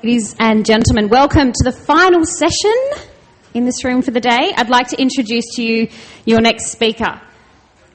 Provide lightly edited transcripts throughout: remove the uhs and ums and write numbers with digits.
Ladies and gentlemen, welcome to the final session in this room for the day. I'd like to introduce to you your next speaker.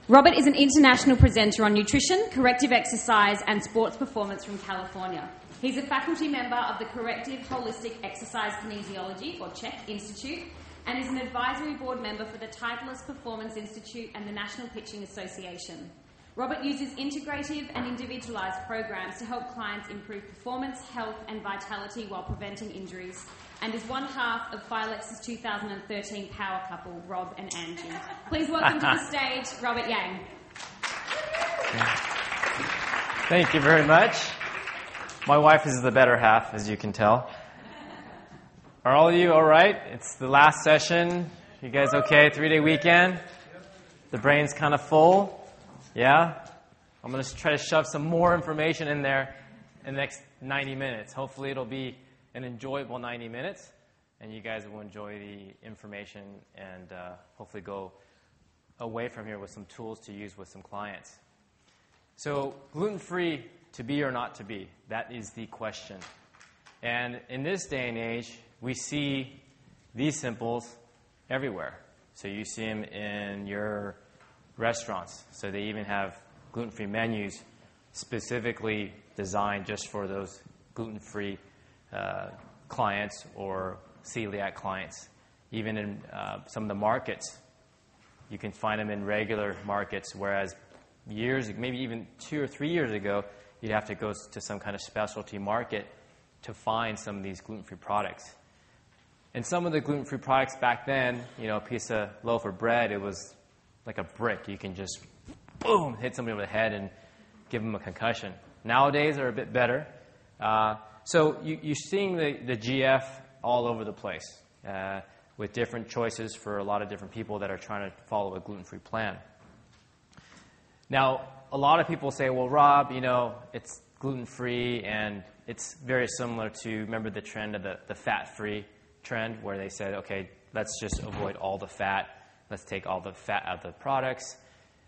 Robert is an international presenter on nutrition, corrective exercise and sports performance from California. He's a faculty member of the Corrective Holistic Exercise Kinesiology, or CHEK, Institute, and is an advisory board member for the Titleist Performance Institute and the National Pitching Association. Robert uses integrative and individualised programs to help clients improve performance, health and vitality while preventing injuries, and is one half of Phylex's 2013 power couple, Rob and Angie. Please welcome to the stage, Robert Yang. Thank you very much. My wife is the better half, as you can tell. Are all of you all right? It's the last session. You guys okay? 3-day weekend? The brain's kind of full. Yeah? I'm going to try to shove some more information in there in the next 90 minutes. Hopefully it'll be an enjoyable 90 minutes, and you guys will enjoy the information and hopefully go away from here with some tools to use with some clients. So, gluten-free, to be or not to be? That is the question. And in this day and age, we see these symbols everywhere. So you see them in your restaurants. So they even have gluten-free menus specifically designed just for those gluten-free clients or celiac clients. Even in some of the markets, you can find them in regular markets, whereas maybe even 2 or 3 years ago, you'd have to go to some kind of specialty market to find some of these gluten-free products. And some of the gluten-free products back then, a piece of loaf of bread, it was like a brick. You can just, boom, hit somebody over the head and give them a concussion. Nowadays, they're a bit better. So you're seeing the GF all over the place with different choices for a lot of different people that are trying to follow a gluten-free plan. Now, a lot of people say, well, Rob, it's gluten-free, and it's very similar to, remember the trend of the fat-free trend, where they said, okay, let's just avoid all the fat. Let's take all the fat out of the products.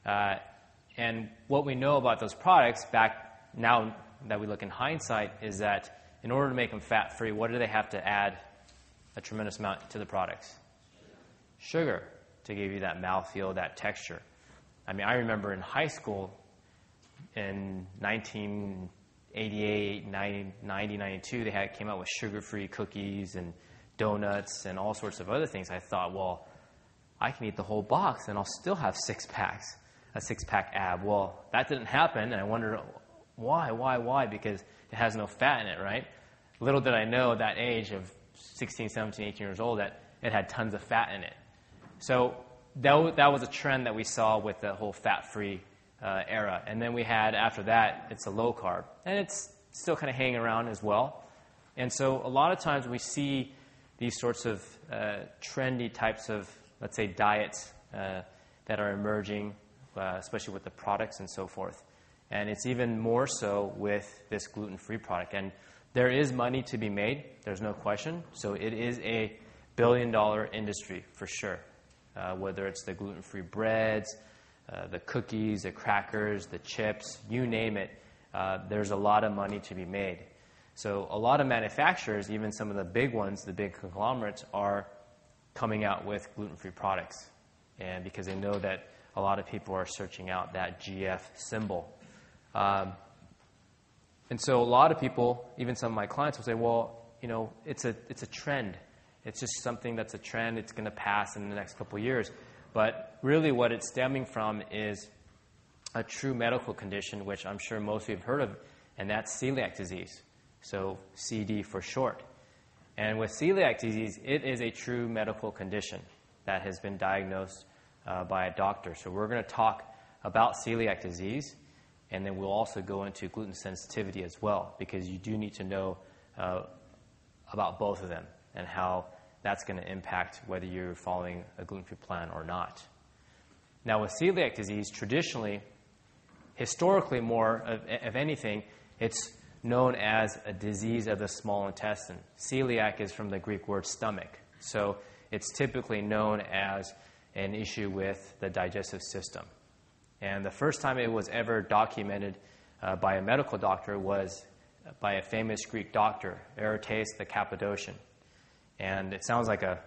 And what we know about those products back now that we look in hindsight is that in order to make them fat-free, what do they have to add a tremendous amount to the products? Sugar, to give you that mouthfeel, that texture. I mean, I remember in high school in 1988, 90, 92, they came out with sugar-free cookies and donuts and all sorts of other things. I thought, well, I can eat the whole box and I'll still have a six-pack ab. Well, that didn't happen, and I wondered why? Because it has no fat in it, right? Little did I know at that age of 16, 17, 18 years old that it had tons of fat in it. So that was a trend that we saw with the whole fat-free era. And then we had, after that, it's a low carb. And it's still kind of hanging around as well. And so a lot of times we see these sorts of trendy types of, let's say, diets that are emerging, especially with the products and so forth. And it's even more so with this gluten-free product. And there is money to be made, there's no question. So it is a billion-dollar industry for sure, whether it's the gluten-free breads, the cookies, the crackers, the chips, you name it, there's a lot of money to be made. So a lot of manufacturers, even some of the big ones, the big conglomerates, are coming out with gluten-free products, and because they know that a lot of people are searching out that GF symbol. And so a lot of people, even some of my clients, will say, well, it's a trend. It's just something that's a trend. It's going to pass in the next couple of years. But really what it's stemming from is a true medical condition, which I'm sure most of you have heard of, and that's celiac disease. So CD for short. And with celiac disease, it is a true medical condition that has been diagnosed by a doctor. So we're going to talk about celiac disease, and then we'll also go into gluten sensitivity as well, because you do need to know about both of them and how that's going to impact whether you're following a gluten-free plan or not. Now, with celiac disease, traditionally, historically more of anything, it's known as a disease of the small intestine. Celiac is from the Greek word stomach. So it's typically known as an issue with the digestive system. And the first time it was ever documented by a medical doctor was by a famous Greek doctor, Arates the Cappadocian. And it sounds like a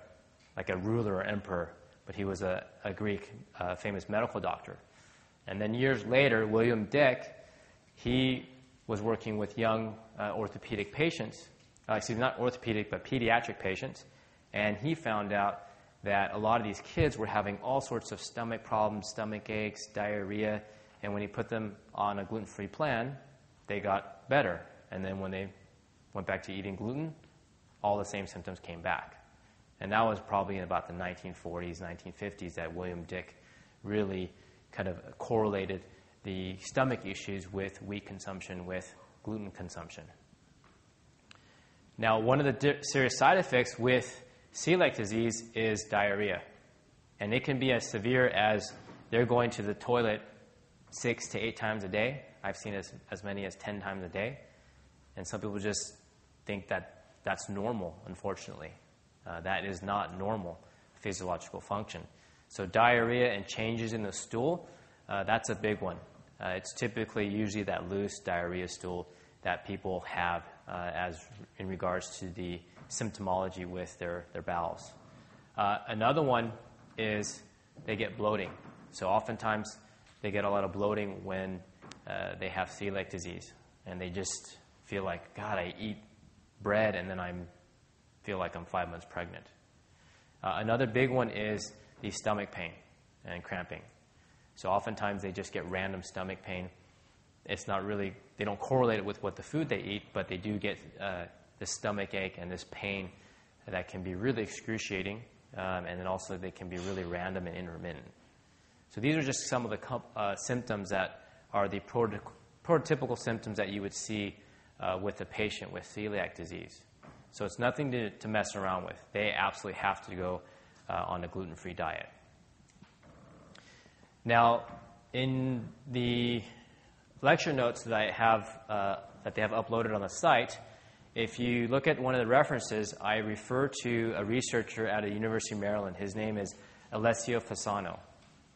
ruler or emperor, but he was a Greek famous medical doctor. And then years later, William Dick, he was working with young orthopedic patients, not orthopedic, but pediatric patients, and he found out that a lot of these kids were having all sorts of stomach problems, stomach aches, diarrhea, and when he put them on a gluten-free plan, they got better. And then when they went back to eating gluten, all the same symptoms came back. And that was probably in about the 1940s, 1950s that William Dick really kind of correlated the stomach issues with wheat consumption, with gluten consumption. Now, one of the serious side effects with celiac disease is diarrhea. And it can be as severe as they're going to the toilet 6 to 8 times a day. I've seen as many as 10 times a day. And some people just think that that's normal, unfortunately. That is not normal physiological function. So diarrhea and changes in the stool, that's a big one. It's typically usually that loose diarrhea stool that people have as in regards to the symptomology with their bowels. Another one is they get bloating. So oftentimes they get a lot of bloating when they have celiac disease, and they just feel like, God, I eat bread and then I feel like I'm 5 months pregnant. Another big one is the stomach pain and cramping. So oftentimes they just get random stomach pain. It's not really, they don't correlate it with what the food they eat, but they do get this stomach ache and this pain that can be really excruciating, and then also they can be really random and intermittent. So these are just some of the symptoms that are the prototypical symptoms that you would see with a patient with celiac disease. So it's nothing to mess around with. They absolutely have to go on a gluten-free diet. Now, in the lecture notes that I have that they have uploaded on the site, if you look at one of the references, I refer to a researcher at a University of Maryland. His name is Alessio Fasano,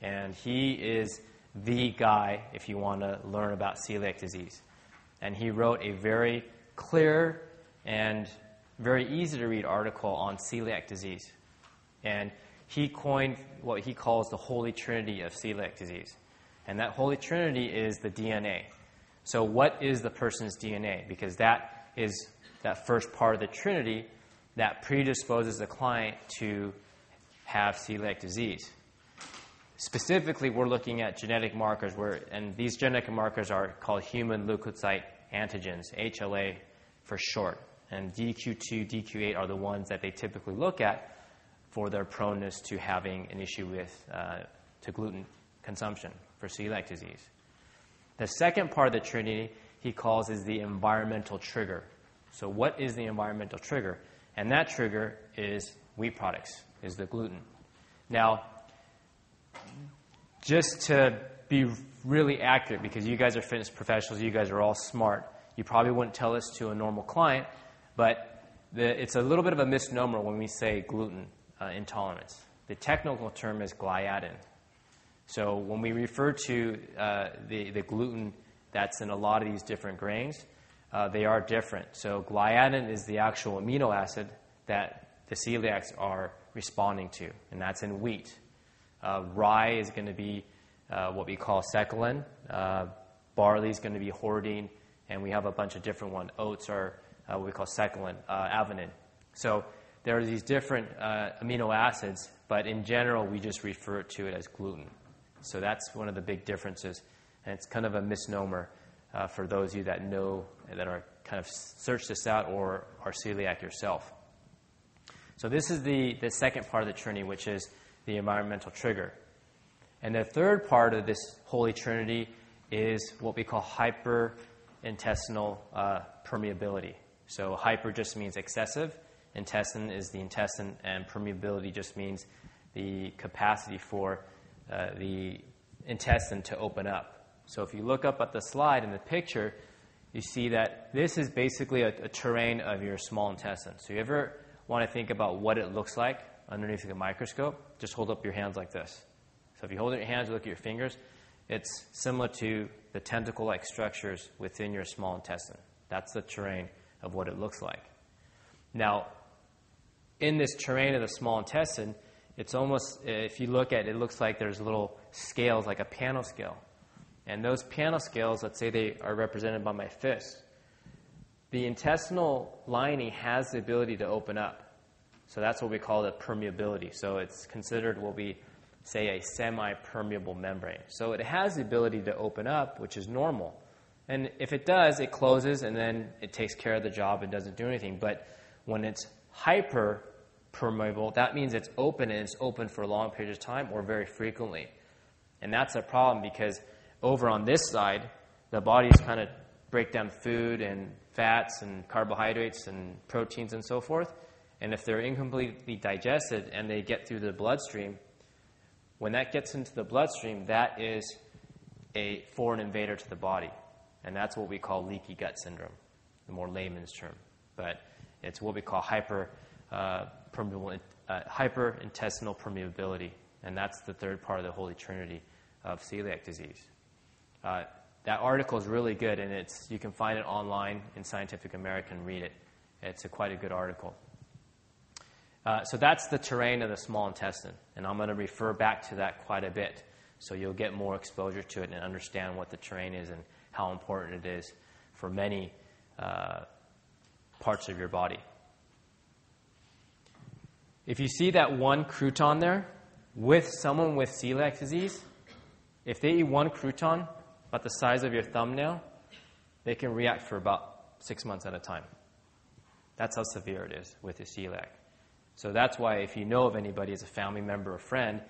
and he is the guy if you want to learn about celiac disease. And he wrote a very clear and very easy to read article on celiac disease. And he coined what he calls the holy trinity of celiac disease. And that holy trinity is the DNA. So what is the person's DNA? Because that is that first part of the trinity that predisposes the client to have celiac disease. Specifically, we're looking at genetic markers, and these genetic markers are called human leukocyte antigens, HLA for short. And DQ2, DQ8 are the ones that they typically look at for their proneness to having an issue with to gluten consumption for celiac disease. The second part of the trinity he calls is the environmental trigger. So what is the environmental trigger? And that trigger is wheat products, is the gluten. Now, just to be really accurate, because you guys are fitness professionals, you guys are all smart, you probably wouldn't tell this to a normal client, but it's a little bit of a misnomer when we say gluten intolerance. The technical term is gliadin. So when we refer to the gluten that's in a lot of these different grains, they are different. So gliadin is the actual amino acid that the celiacs are responding to, and that's in wheat. Rye is going to be what we call secalin. Barley is going to be hordein, and we have a bunch of different ones. Oats are what we call secalin, avenin. So there are these different amino acids, but in general, we just refer to it as gluten. So that's one of the big differences, and it's kind of a misnomer for those of you that know, that are kind of search this out or are celiac yourself. So this is the second part of the trinity, which is the environmental trigger. And the third part of this holy trinity is what we call hyperintestinal permeability. So hyper just means excessive, intestine is the intestine, and permeability just means the capacity for the intestine to open up. So if you look up at the slide in the picture, you see that this is basically a terrain of your small intestine. So you ever want to think about what it looks like underneath the microscope, just hold up your hands like this. So if you hold up your hands, you look at your fingers, it's similar to the tentacle-like structures within your small intestine. That's the terrain of what it looks like. Now, in this terrain of the small intestine, it's almost, if you look at it, it looks like there's little scales, like a piano scale. And those piano scales, let's say they are represented by my fist. The intestinal lining has the ability to open up. So that's what we call the permeability. So it's considered what we say a semi-permeable membrane. So it has the ability to open up, which is normal. And if it does, it closes and then it takes care of the job and doesn't do anything. But when it's hyperpermeable, that means it's open and it's open for long periods of time or very frequently. And that's a problem because over on this side, the body's kind of break down food and fats and carbohydrates and proteins and so forth. And if they're incompletely digested and they get through the bloodstream, when that gets into the bloodstream, that is a foreign invader to the body. And that's what we call leaky gut syndrome, the more layman's term. But it's what we call hyperintestinal permeability. And that's the third part of the Holy Trinity of celiac disease. That article is really good, and you can find it online in Scientific American. Read it. It's quite a good article. So that's the terrain of the small intestine, and I'm going to refer back to that quite a bit, so you'll get more exposure to it and understand what the terrain is and how important it is for many parts of your body. If you see that one crouton there, with someone with celiac disease, if they eat one crouton about the size of your thumbnail, they can react for about 6 months at a time. That's how severe it is with the celiac. So that's why if you know of anybody as a family member or friend,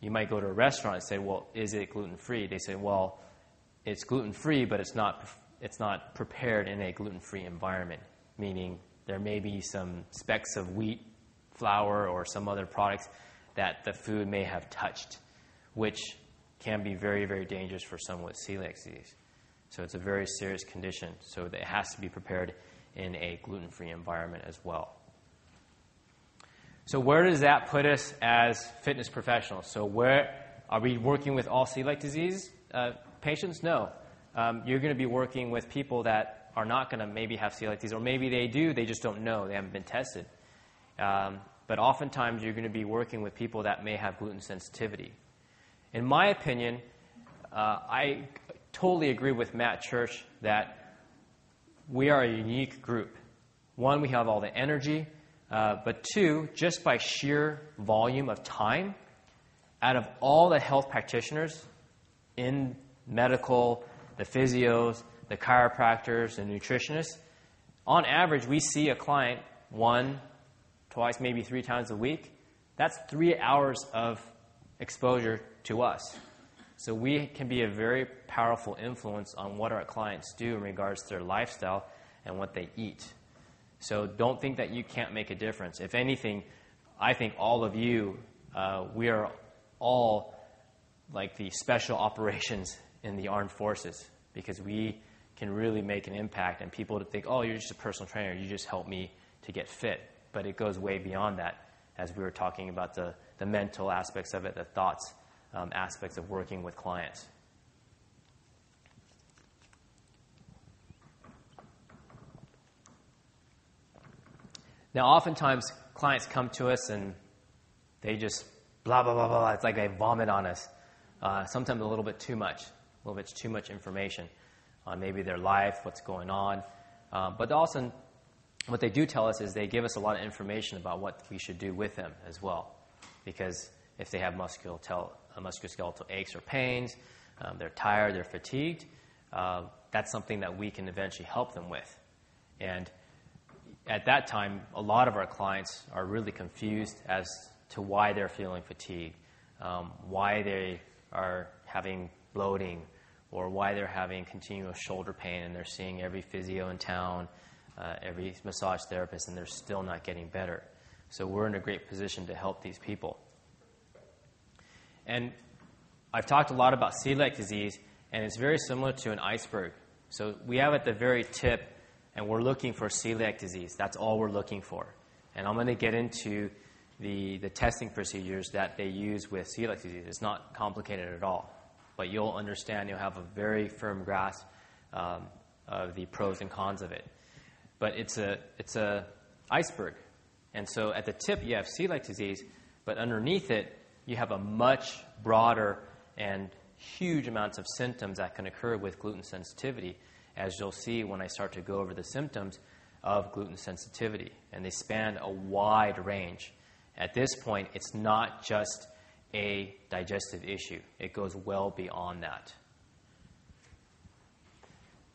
you might go to a restaurant and say, well, is it gluten-free? They say, well, it's gluten-free, but it's not prepared in a gluten-free environment, meaning there may be some specks of wheat, flour, or some other products that the food may have touched, which can be very, very dangerous for someone with celiac disease. So it's a very serious condition. So it has to be prepared in a gluten-free environment as well. So where does that put us as fitness professionals? So where are we working with all celiac disease patients? No. You're going to be working with people that are not going to maybe have celiac disease, or maybe they do, they just don't know, they haven't been tested. But oftentimes you're going to be working with people that may have gluten sensitivity. In my opinion, I totally agree with Matt Church that we are a unique group. One, we have all the energy, but two, just by sheer volume of time, out of all the health practitioners in medical, the physios, the chiropractors, the nutritionists, on average, we see a client 1, 2, maybe 3 times a week. That's 3 hours of exposure to us. So we can be a very powerful influence on what our clients do in regards to their lifestyle and what they eat. So don't think that you can't make a difference. If anything, I think all of you, we are all like the special operations in the armed forces, because we can really make an impact, and people think, oh, you're just a personal trainer, you just help me to get fit. But it goes way beyond that, as we were talking about the mental aspects of it, the thoughts aspects of working with clients. Now, oftentimes, clients come to us and they just blah, blah, blah, blah. It's like they vomit on us. Sometimes a little bit too much. A little bit too much information on maybe their life, what's going on. But also, what they do tell us is they give us a lot of information about what we should do with them as well. Because if they have musculoskeletal aches or pains, they're tired, they're fatigued, that's something that we can eventually help them with. And at that time, a lot of our clients are really confused as to why they're feeling fatigued, why they are having bloating, or why they're having continuous shoulder pain, and they're seeing every physio in town, every massage therapist, and they're still not getting better. So we're in a great position to help these people. And I've talked a lot about celiac disease, and it's very similar to an iceberg. So we have at the very tip, and we're looking for celiac disease. That's all we're looking for. And I'm going to get into the testing procedures that they use with celiac disease. It's not complicated at all. But you'll understand, you'll have a very firm grasp of the pros and cons of it. But it's a iceberg. And so at the tip, you have celiac disease, but underneath it, you have a much broader and huge amounts of symptoms that can occur with gluten sensitivity, as you'll see when I start to go over the symptoms of gluten sensitivity. And they span a wide range. At this point, it's not just a digestive issue. It goes well beyond that.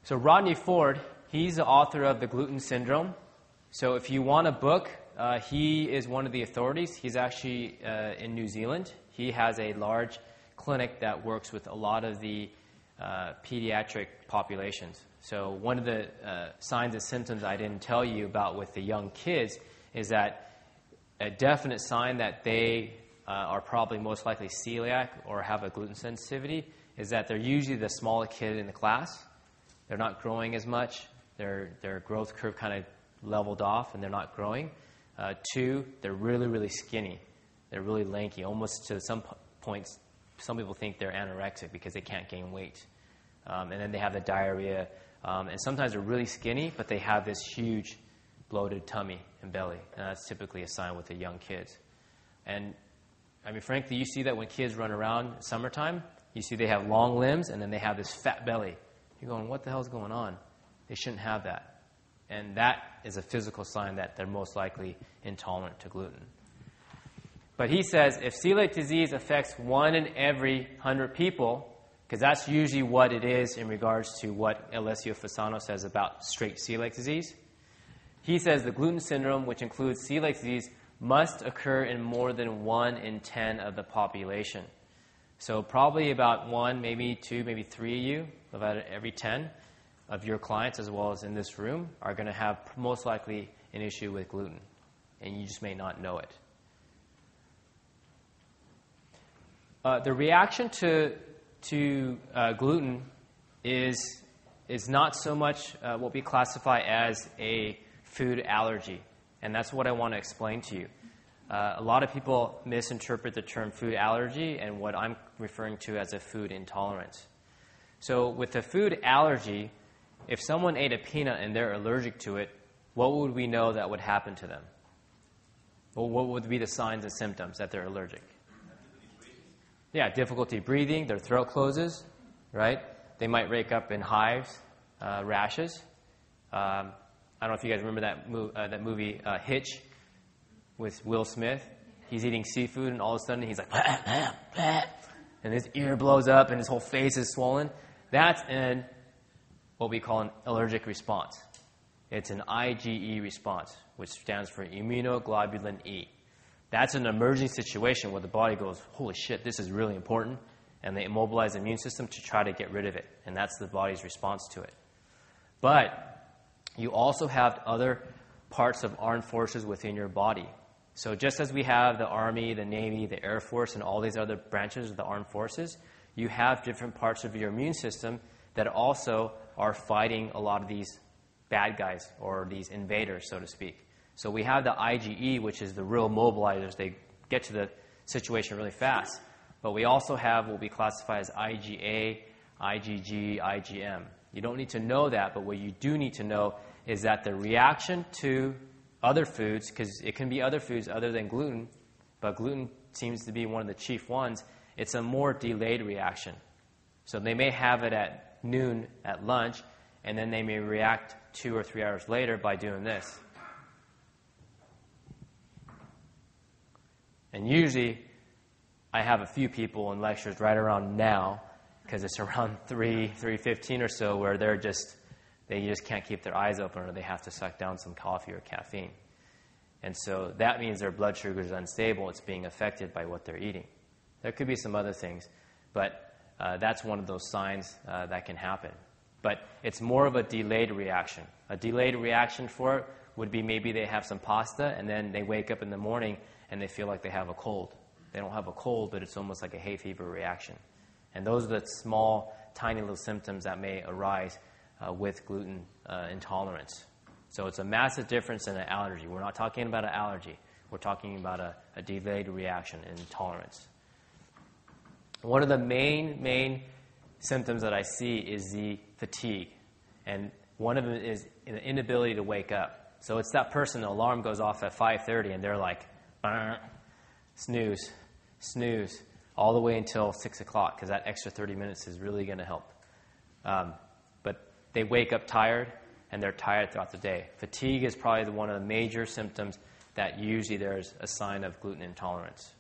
So Rodney Ford, he's the author of The Gluten Syndrome. So if you want a book, he is one of the authorities. He's actually in New Zealand. He has a large clinic that works with a lot of the pediatric populations. So one of the signs and symptoms I didn't tell you about with the young kids is that a definite sign that they are probably most likely celiac or have a gluten sensitivity is that they're usually the smaller kid in the class. They're not growing as much. Their growth curve kind of leveled off and they're not growing. 2, they're really, really skinny. They're really lanky. Almost to some points, some people think they're anorexic because they can't gain weight. And then they have the diarrhea. And sometimes they're really skinny, but they have this huge bloated tummy and belly. And that's typically a sign with the young kids. And, I mean, frankly, you see that when kids run around summertime. You see they have long limbs, and then they have this fat belly. You're going, what the hell is going on? They shouldn't have that. And that is a physical sign that they're most likely intolerant to gluten. But he says if celiac disease affects 1 in every 100 people, because that's usually what it is in regards to what Alessio Fasano says about straight celiac disease, he says the gluten syndrome, which includes celiac disease, must occur in more than 1 in 10 of the population. So probably about 1, maybe 2, maybe 3 of you, about every 10 of your clients, as well as in this room, are going to have most likely an issue with gluten. And you just may not know it. The reaction to gluten is not so much what we classify as a food allergy. And that's what I want to explain to you. A lot of people misinterpret the term food allergy and what I'm referring to as a food intolerance. So with a food allergy, if someone ate a peanut and they're allergic to it, what would we know that would happen to them? Well, what would be the signs and symptoms that they're allergic? Yeah, difficulty breathing, their throat closes, right? They might wake up in hives, rashes. I don't know if you guys remember that movie Hitch with Will Smith. He's eating seafood and all of a sudden he's like, blah, blah, blah, and his ear blows up and his whole face is swollen. That's what we call an allergic response. It's an IgE response, which stands for immunoglobulin E. That's an emerging situation where the body goes, holy shit, this is really important, and they immobilize the immune system to try to get rid of it, and that's the body's response to it. But you also have other parts of armed forces within your body. So just as we have the Army, the Navy, the Air Force, and all these other branches of the armed forces, you have different parts of your immune system that also are fighting a lot of these bad guys or these invaders, so to speak. So we have the IgE, which is the real mobilizers. They get to the situation really fast. But we also have what we classify as IgA, IgG, IgM. You don't need to know that, but what you do need to know is that the reaction to other foods, because it can be other foods other than gluten, but gluten seems to be one of the chief ones, it's a more delayed reaction. So they may have it at noon at lunch, and then they may react 2 or 3 hours later by doing this. And usually, I have a few people in lectures right around now, because it's around 3:15 or so, where they just can't keep their eyes open, or they have to suck down some coffee or caffeine. And so that means their blood sugar is unstable. It's being affected by what they're eating. There could be some other things, but that's one of those signs that can happen. But it's more of a delayed reaction. A delayed reaction for it would be maybe they have some pasta, and then they wake up in the morning and they feel like they have a cold. They don't have a cold, but it's almost like a hay fever reaction. And those are the small, tiny little symptoms that may arise with gluten intolerance. So it's a massive difference in an allergy. We're not talking about an allergy. We're talking about a delayed reaction in intolerance. One of the main symptoms that I see is the fatigue. And One of them is an inability to wake up. So it's that person, the alarm goes off at 5:30, and they're like, snooze, snooze, all the way until 6 o'clock, because that extra 30 minutes is really going to help. But they wake up tired, and they're tired throughout the day. Fatigue is probably one of the major symptoms that usually there's a sign of gluten intolerance.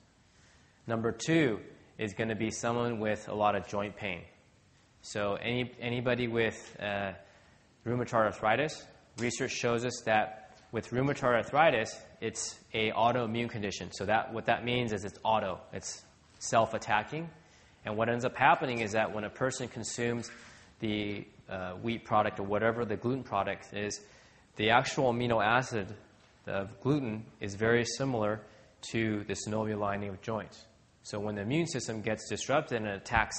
Number 2 is going to be someone with a lot of joint pain. So anybody with rheumatoid arthritis, research shows us that with rheumatoid arthritis, it's a autoimmune condition. So what that means is it's auto. It's self-attacking. And what ends up happening is that when a person consumes the wheat product or whatever the gluten product is, the actual amino acid of gluten is very similar to the synovial lining of joints. So when the immune system gets disrupted and it attacks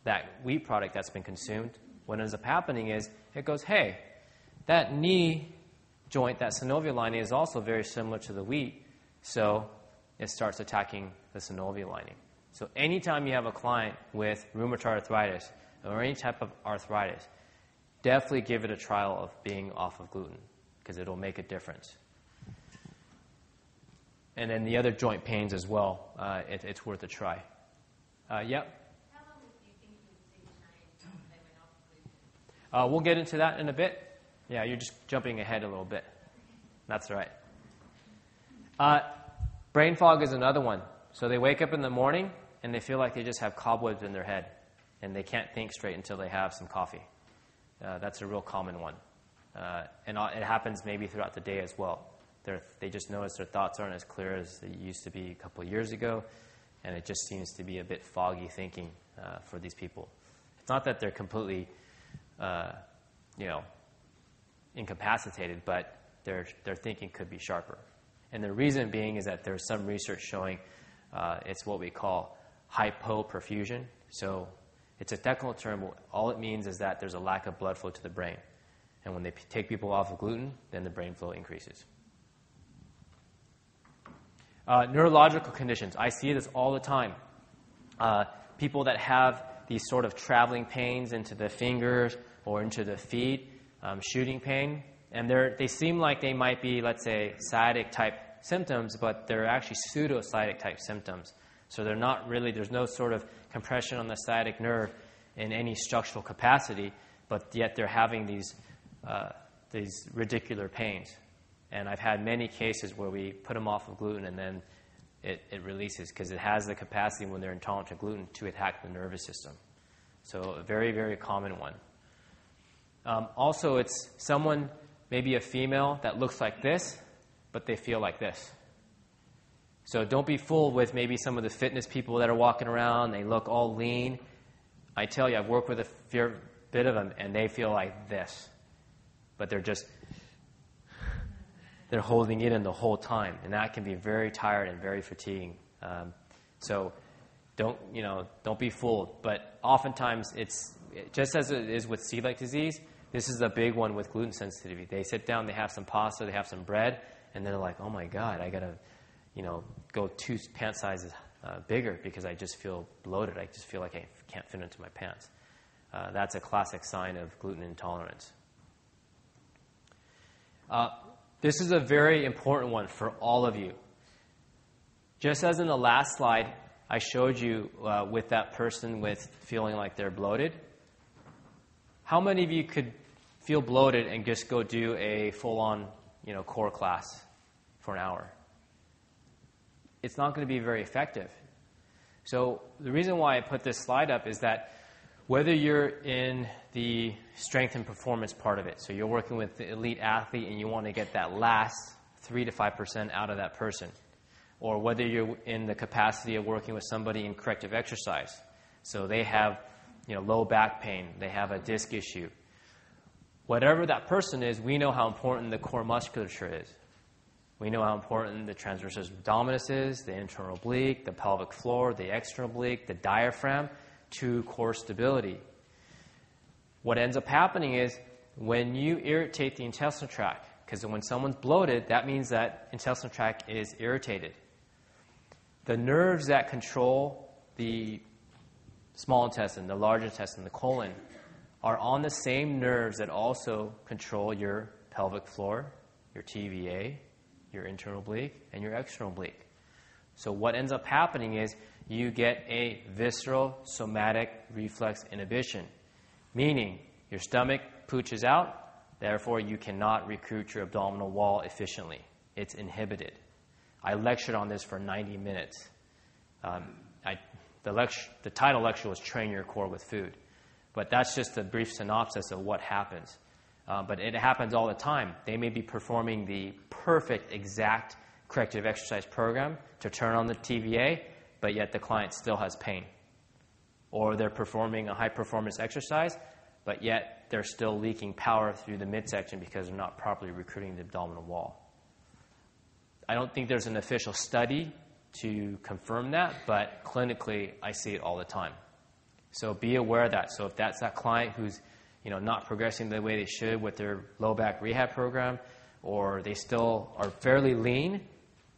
that wheat product that's been consumed, what ends up happening is it goes, hey, that knee joint, that synovial lining is also very similar to the wheat, so it starts attacking the synovial lining. So anytime you have a client with rheumatoid arthritis or any type of arthritis, definitely give it a trial of being off of gluten, because it'll make a difference. And then the other joint pains as well, it's worth a try. Yep. How long do you think you would see change after they went off gluten? We'll get into that in a bit. Yeah, you're just jumping ahead a little bit. That's all right. Brain fog is another one. So they wake up in the morning and they feel like they just have cobwebs in their head and they can't think straight until they have some coffee. That's a real common one. And it happens maybe throughout the day as well. They just notice their thoughts aren't as clear as they used to be a couple of years ago, and it just seems to be a bit foggy thinking for these people. It's not that they're completely, incapacitated, but their thinking could be sharper. And the reason being is that there's some research showing it's what we call hypoperfusion. So it's a technical term. All it means is that there's a lack of blood flow to the brain. And when they take people off of gluten, then the brain flow increases. Neurological conditions. I see this all the time. People that have these sort of traveling pains into the fingers or into the feet, shooting pain, and they seem like they might be, let's say, sciatic type symptoms, but they're actually pseudo-sciatic type symptoms. So they're not really, there's no sort of compression on the sciatic nerve in any structural capacity, but yet they're having these radicular pains. And I've had many cases where we put them off of gluten and then it releases, because it has the capacity when they're intolerant to gluten to attack the nervous system. So a very, very common one. Also, it's someone, maybe a female, that looks like this, but they feel like this. So don't be fooled with maybe some of the fitness people that are walking around. They look all lean. I tell you, I've worked with a fair bit of them, and they feel like this. But they're holding it in the whole time, and that can be very tired and very fatiguing. So don't be fooled. But oftentimes it's just as it is with celiac disease. This is a big one with gluten sensitivity. They sit down, they have some pasta, they have some bread, and they're like, "Oh my God, I gotta, go 2 pant sizes bigger because I just feel bloated. I just feel like I can't fit into my pants." That's a classic sign of gluten intolerance. This is a very important one for all of you. Just as in the last slide, I showed you with that person with feeling like they're bloated. How many of you could feel bloated and just go do a full-on, core class for an hour? It's not going to be very effective. So the reason why I put this slide up is that whether you're in the strength and performance part of it, so you're working with the elite athlete and you want to get that last 3 to 5% out of that person, or whether you're in the capacity of working with somebody in corrective exercise, so they have low back pain, they have a disc issue. Whatever that person is, we know how important the core musculature is. We know how important the transversus abdominis is, the internal oblique, the pelvic floor, the external oblique, the diaphragm, to core stability. What ends up happening is when you irritate the intestinal tract, because when someone's bloated, that means that intestinal tract is irritated. The nerves that control the small intestine, the large intestine, the colon, are on the same nerves that also control your pelvic floor, your TVA, your internal oblique, and your external oblique. So what ends up happening is you get a visceral somatic reflex inhibition, meaning your stomach pooches out, therefore you cannot recruit your abdominal wall efficiently. It's inhibited. I lectured on this for 90 minutes. The title lecture was Train Your Core with Food. But that's just a brief synopsis of what happens. But it happens all the time. They may be performing the perfect, exact corrective exercise program to turn on the TVA, but yet the client still has pain. Or they're performing a high-performance exercise, but yet they're still leaking power through the midsection because they're not properly recruiting the abdominal wall. I don't think there's an official study to confirm that, but clinically, I see it all the time. So be aware of that. So if that's that client who's not progressing the way they should with their low back rehab program, or they still are fairly lean,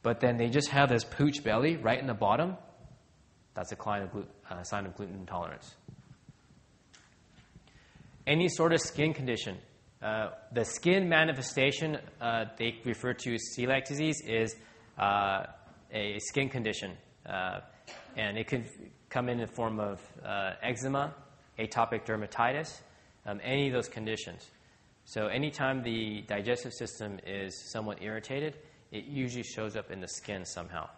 but then they just have this pooch belly right in the bottom, that's a sign of gluten intolerance. Any sort of skin condition. The skin manifestation they refer to as celiac disease is a skin condition. And it could come in the form of eczema, atopic dermatitis, any of those conditions. So anytime the digestive system is somewhat irritated, it usually shows up in the skin somehow.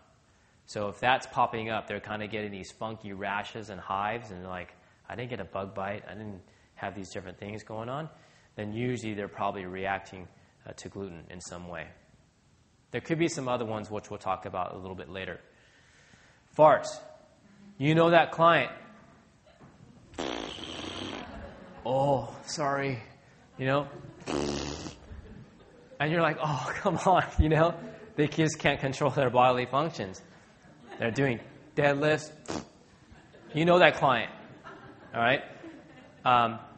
So if that's popping up, they're kind of getting these funky rashes and hives, and they're like, I didn't get a bug bite, I didn't have these different things going on, then usually they're probably reacting to gluten in some way. There could be some other ones which we'll talk about a little bit later. Farts. You know that client. Oh, sorry. And you're like, oh, come on, They just can't control their bodily functions. They're doing deadlifts. You know that client, all right?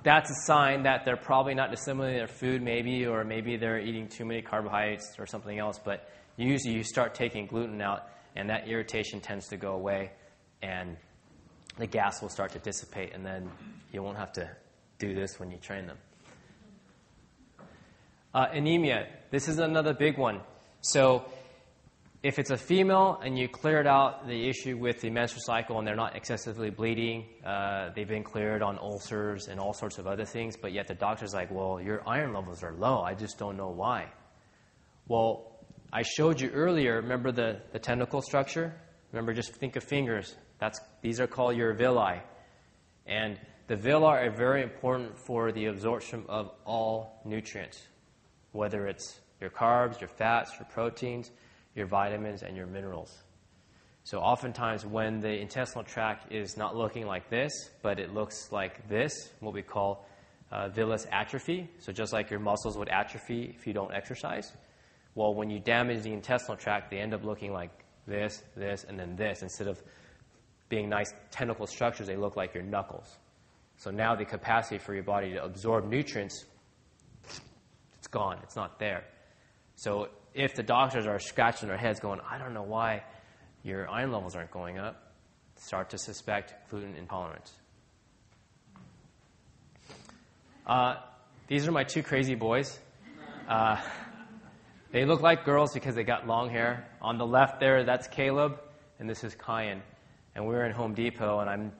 That's a sign that they're probably not assimilating their food maybe, or maybe they're eating too many carbohydrates or something else. But usually you start taking gluten out, and that irritation tends to go away, and the gas will start to dissipate, and then you won't have to do this when you train them. Anemia. This is another big one. So if it's a female and you cleared out the issue with the menstrual cycle and they're not excessively bleeding, they've been cleared on ulcers and all sorts of other things, but yet the doctor's like, well, your iron levels are low. I just don't know why. Well, I showed you earlier, remember the tentacle structure? Remember, just think of fingers. These are called your villi. And the villi are very important for the absorption of all nutrients, whether it's your carbs, your fats, your proteins, your vitamins, and your minerals. So oftentimes when the intestinal tract is not looking like this, but it looks like this, what we call villus atrophy, so just like your muscles would atrophy if you don't exercise, well, when you damage the intestinal tract, they end up looking like this, and then this. Instead of being nice tentacle structures, they look like your knuckles. So now the capacity for your body to absorb nutrients, it's gone. It's not there. So if the doctors are scratching their heads going, I don't know why your iron levels aren't going up, start to suspect gluten intolerance. These are my two crazy boys. They look like girls because they got long hair. On the left there, that's Caleb, and this is Kyan. And we were in Home Depot, and I'm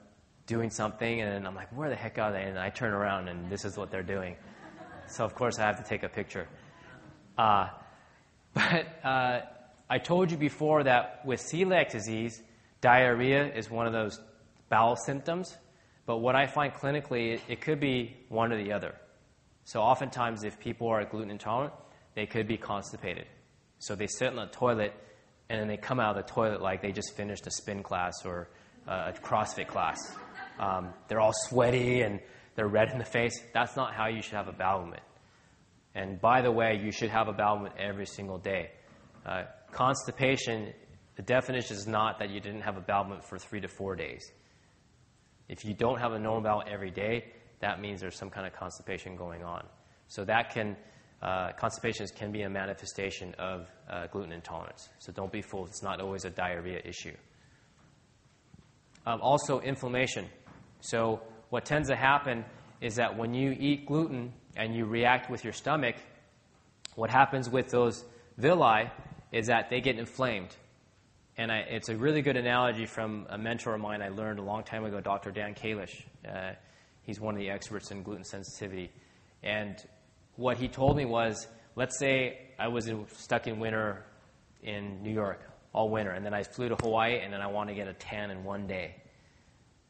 doing something, and I'm like, where the heck are they? And I turn around, and this is what they're doing. So, of course, I have to take a picture. But I told you before that with celiac disease, diarrhea is one of those bowel symptoms. But what I find clinically, it could be one or the other. So oftentimes if people are gluten intolerant, they could be constipated. So they sit in the toilet, and then they come out of the toilet like they just finished a spin class or a CrossFit class. They're all sweaty, and they're red in the face. That's not how you should have a bowel movement. And by the way, you should have a bowel movement every single day. Constipation, the definition is not that you didn't have a bowel movement for 3 to 4 days. If you don't have a normal bowel every day, that means there's some kind of constipation going on. So that constipations can be a manifestation of gluten intolerance. So don't be fooled. It's not always a diarrhea issue. Also, inflammation. So what tends to happen is that when you eat gluten and you react with your stomach, what happens with those villi is that they get inflamed. And it's a really good analogy from a mentor of mine I learned a long time ago, Dr. Dan Kalish. He's one of the experts in gluten sensitivity. And what he told me was, let's say I was stuck in winter in New York all winter, and then I flew to Hawaii, and then I want to get a tan in one day.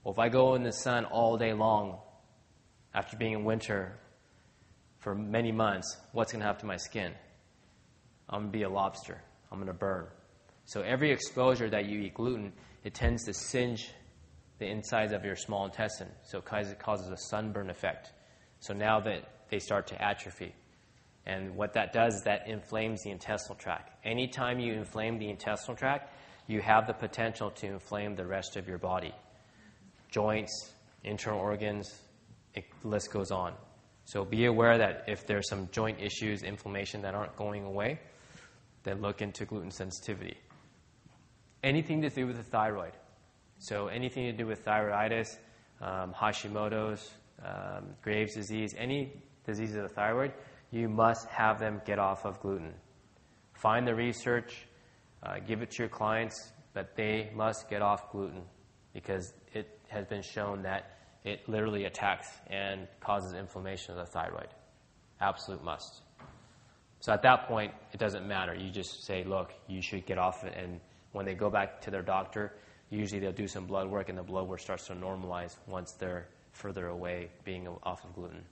Well, if I go in the sun all day long after being in winter for many months, what's going to happen to my skin? I'm going to be a lobster. I'm going to burn. So every exposure that you eat gluten, it tends to singe the insides of your small intestine. So it causes a sunburn effect. So now that they start to atrophy. And what that does is that inflames the intestinal tract. Anytime you inflame the intestinal tract, you have the potential to inflame the rest of your body. Joints, internal organs, the list goes on. So be aware that if there's some joint issues, inflammation that aren't going away, then look into gluten sensitivity. Anything to do with the thyroid. So anything to do with thyroiditis, Hashimoto's, Graves' disease, any disease of the thyroid, you must have them get off of gluten. Find the research, give it to your clients, but they must get off gluten because it has been shown that it literally attacks and causes inflammation of the thyroid. Absolute must. So at that point, it doesn't matter. You just say, look, you should get off it. And when they go back to their doctor, usually they'll do some blood work, and the blood work starts to normalize once they're further away being off of gluten.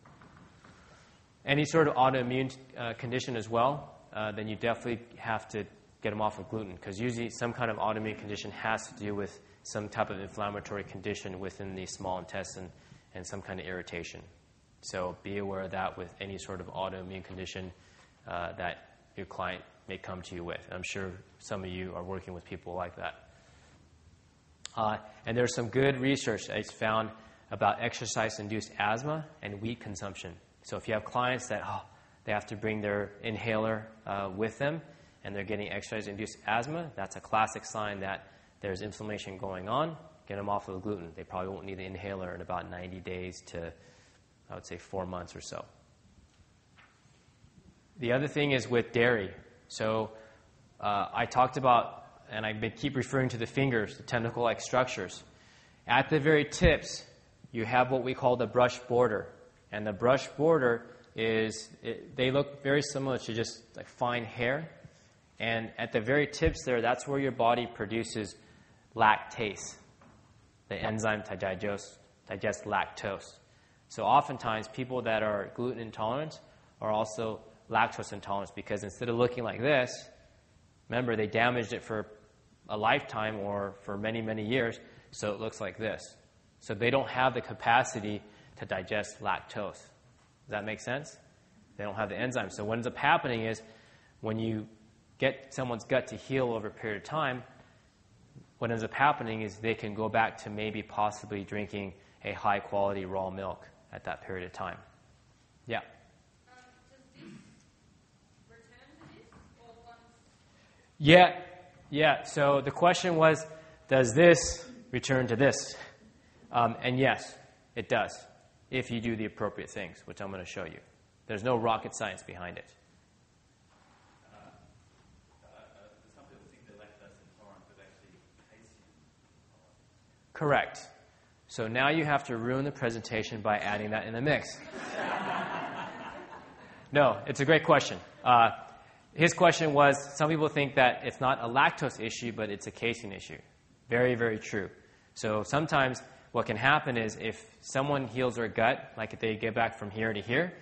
Any sort of autoimmune condition as well, then you definitely have to get them off of gluten because usually some kind of autoimmune condition has to do with some type of inflammatory condition within the small intestine and some kind of irritation. So be aware of that with any sort of autoimmune condition that your client may come to you with. I'm sure some of you are working with people like that. And there's some good research that's found about exercise-induced asthma and wheat consumption. So if you have clients that they have to bring their inhaler with them and they're getting exercise-induced asthma, that's a classic sign that there's inflammation going on. Get them off of the gluten. They probably won't need the inhaler in about 90 days to, I would say, 4 months or so. The other thing is with dairy. So I talked about, and I keep referring to the fingers, the tentacle-like structures. At the very tips, you have what we call the brush border. And the brush border they look very similar to just like fine hair. And at the very tips there, that's where your body produces lactase, the enzyme to digest lactose. So oftentimes, people that are gluten intolerant are also lactose intolerant because instead of looking like this, remember, they damaged it for a lifetime or for many, many years, so it looks like this. So they don't have the capacity to digest lactose. Does that make sense? They don't have the enzyme. So what ends up happening is when you get someone's gut to heal over a period of time, what ends up happening is they can go back to maybe possibly drinking a high-quality raw milk at that period of time. Yeah? Does this return to this? Or once... Yeah. So the question was, does this return to this? And yes, it does, if you do the appropriate things, which I'm going to show you. There's no rocket science behind it. Some people think they're lactose intolerant, but actually casein. Correct. So now you have to ruin the presentation by adding that in the mix. No, it's a great question. His question was, some people think that it's not a lactose issue, but it's a casein issue. Very, very true. So sometimes what can happen is if someone heals their gut, like if they get back from here to here,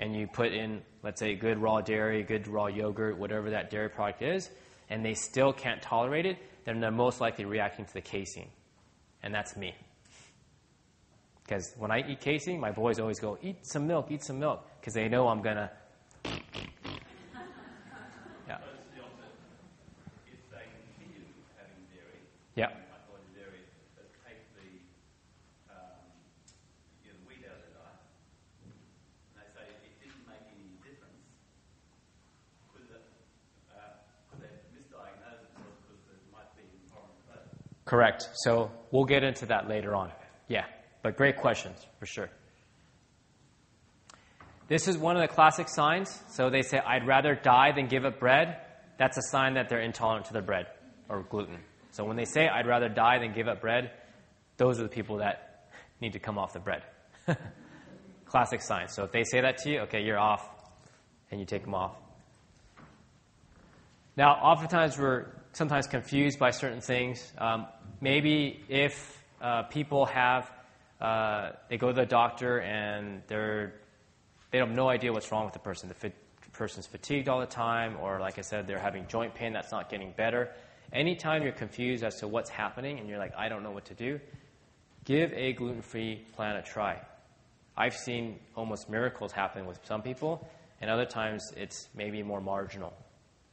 and you put in, let's say, good raw dairy, good raw yogurt, whatever that dairy product is, and they still can't tolerate it, then they're most likely reacting to the casein. And that's me. Because when I eat casein, my boys always go, eat some milk, because they know I'm going to... Yeah. If they continue having dairy, Yeah. high-quality dairy, but take the wheat out of their diet, and they say it didn't make any difference, could they misdiagnose themselves because there might be intolerant to that? Correct. So we'll get into that later on. Yeah. But great questions, for sure. This is one of the classic signs. So they say, I'd rather die than give up bread. That's a sign that they're intolerant to the bread or gluten. So when they say, I'd rather die than give up bread, those are the people that need to come off the bread. Classic sign. So if they say that to you, okay, you're off, and you take them off. Now, oftentimes we're sometimes confused by certain things. Maybe if people have, they go to the doctor and they have no idea what's wrong with the person. The person's fatigued all the time, or like I said, they're having joint pain that's not getting better. Anytime you're confused as to what's happening and you're like, I don't know what to do, give a gluten-free plan a try. I've seen almost miracles happen with some people, and other times it's maybe more marginal.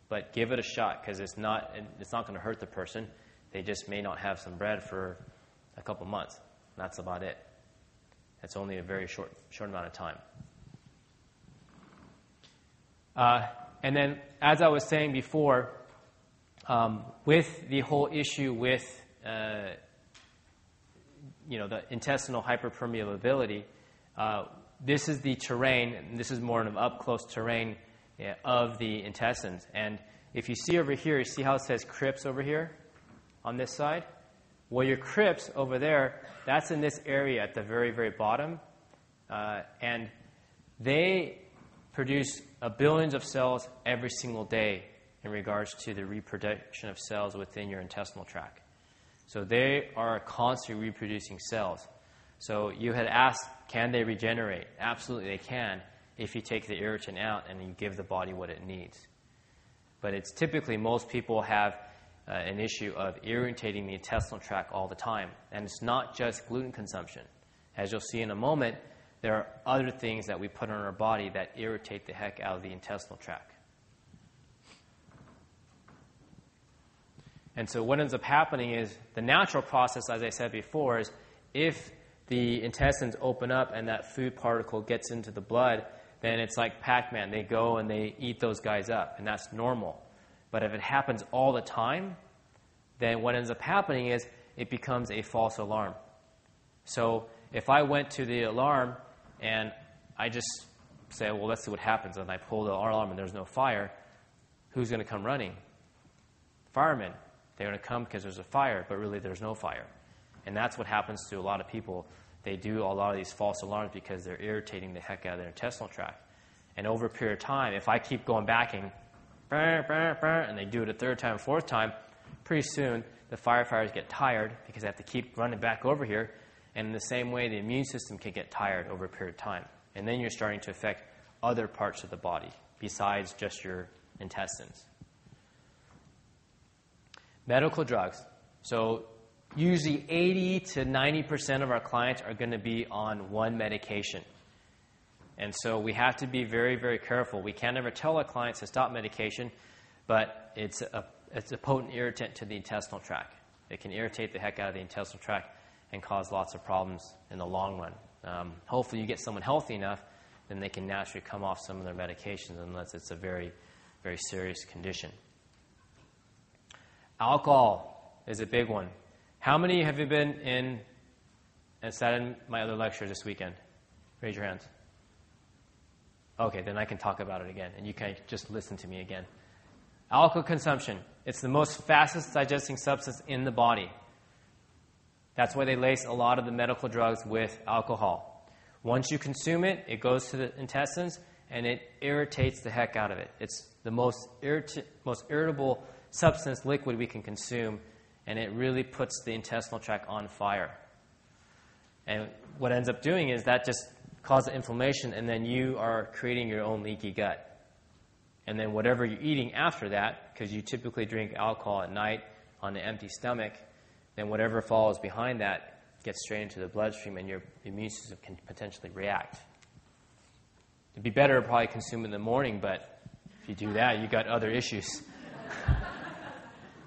But give it a shot, because it's not going to hurt the person. They just may not have some bread for a couple months. And that's about it. It's only a very short amount of time. And then, as I was saying before, with the whole issue with the intestinal hyperpermeability, this is the terrain, and this is more of an up-close terrain of the intestines. And if you see over here, you see how it says crypts over here on this side? Well, your crypts over there, that's in this area at the very, very bottom. And they produce billions of cells every single day in regards to the reproduction of cells within your intestinal tract. So they are constantly reproducing cells. So you had asked, can they regenerate? Absolutely they can, if you take the irritant out and you give the body what it needs. But it's typically most people have an issue of irritating the intestinal tract all the time. And it's not just gluten consumption. As you'll see in a moment, there are other things that we put on our body that irritate the heck out of the intestinal tract. And so what ends up happening is the natural process, as I said before, is if the intestines open up and that food particle gets into the blood, then it's like Pac-Man. They go and they eat those guys up, and that's normal. But if it happens all the time, then what ends up happening is it becomes a false alarm. So if I went to the alarm and I just say, well, let's see what happens, and I pull the alarm and there's no fire, who's going to come running? Firemen. They're going to come because there's a fire, but really there's no fire. And that's what happens to a lot of people. They do a lot of these false alarms because they're irritating the heck out of their intestinal tract. And over a period of time, if I keep going back and they do it a third time, fourth time, pretty soon the firefighters get tired because they have to keep running back over here. And in the same way, the immune system can get tired over a period of time. And then you're starting to affect other parts of the body besides just your intestines. Medical drugs. So usually 80 to 90% of our clients are going to be on one medication. And so we have to be very, very careful. We can't ever tell our clients to stop medication, but it's a potent irritant to the intestinal tract. It can irritate the heck out of the intestinal tract and cause lots of problems in the long run. Hopefully you get someone healthy enough, then they can naturally come off some of their medications unless it's a very, very serious condition. Alcohol is a big one. How many have you been in and sat in my other lecture this weekend? Raise your hands. Okay, then I can talk about it again, and you can just listen to me again. Alcohol consumption. It's the most fastest digesting substance in the body. That's why they lace a lot of the medical drugs with alcohol. Once you consume it, it goes to the intestines, and it irritates the heck out of it. It's the most irritable substance, liquid we can consume, and it really puts the intestinal tract on fire. And what ends up doing is that just causes inflammation, and then you are creating your own leaky gut. And then whatever you're eating after that, because you typically drink alcohol at night on an empty stomach, then whatever follows behind that gets straight into the bloodstream, and your immune system can potentially react. It'd be better to probably consume in the morning, but if you do that, you got other issues.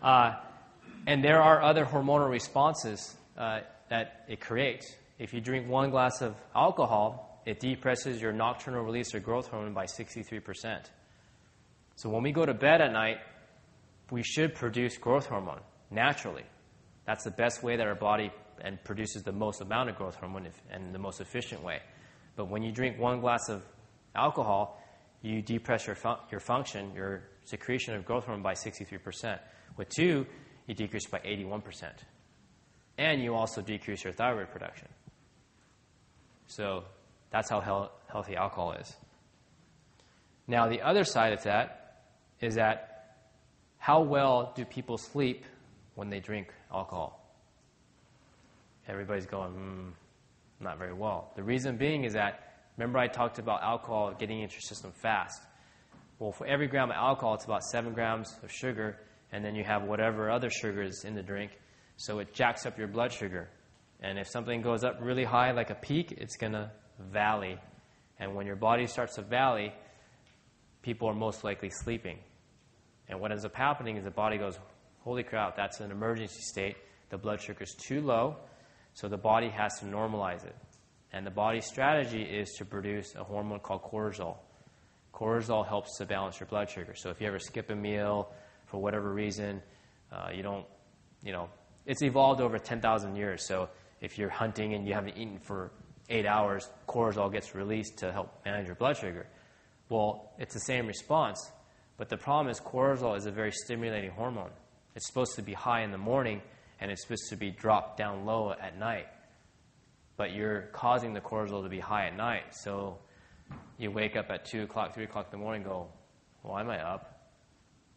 And there are other hormonal responses that it creates. If you drink 1 glass of alcohol, it depresses your nocturnal release of growth hormone by 63%. So when we go to bed at night, we should produce growth hormone naturally. That's the best way that our body produces the most amount of growth hormone and the most efficient way. But when you drink 1 glass of alcohol, you depress your function, your secretion of growth hormone by 63%. With 2, you decrease by 81%. And you also decrease your thyroid production. So that's how healthy alcohol is. Now, the other side of that is that how well do people sleep when they drink alcohol? Everybody's going, not very well. The reason being is that, remember I talked about alcohol getting into your system fast. Well, for every gram of alcohol, it's about 7 grams of sugar, and then you have whatever other sugar is in the drink. So it jacks up your blood sugar. And if something goes up really high, like a peak, it's going to valley. And when your body starts to valley, people are most likely sleeping. And what ends up happening is the body goes, holy crap, that's an emergency state. The blood sugar is too low, so the body has to normalize it. And the body's strategy is to produce a hormone called cortisol. Cortisol helps to balance your blood sugar. So if you ever skip a meal for whatever reason, it's evolved over 10,000 years. So if you're hunting and you haven't eaten for 8 hours, cortisol gets released to help manage your blood sugar. Well, it's the same response, but the problem is cortisol is a very stimulating hormone. It's supposed to be high in the morning, and it's supposed to be dropped down low at night. But you're causing the cortisol to be high at night, so you wake up at 2 o'clock, 3 o'clock in the morning and go, why am I up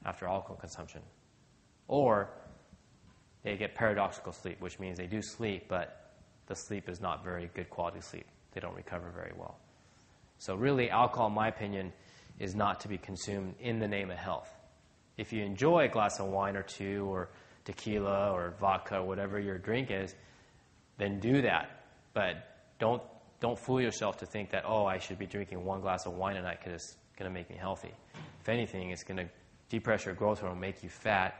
after alcohol consumption? Or they get paradoxical sleep, which means they do sleep, but the sleep is not very good quality sleep. They don't recover very well. So really, alcohol, in my opinion, is not to be consumed in the name of health. If you enjoy a glass of wine or 2 or tequila or vodka or whatever your drink is, then do that. But don't fool yourself to think that, I should be drinking 1 glass of wine a night because it's going to make me healthy. If anything, it's going to depress your growth hormone, make you fat,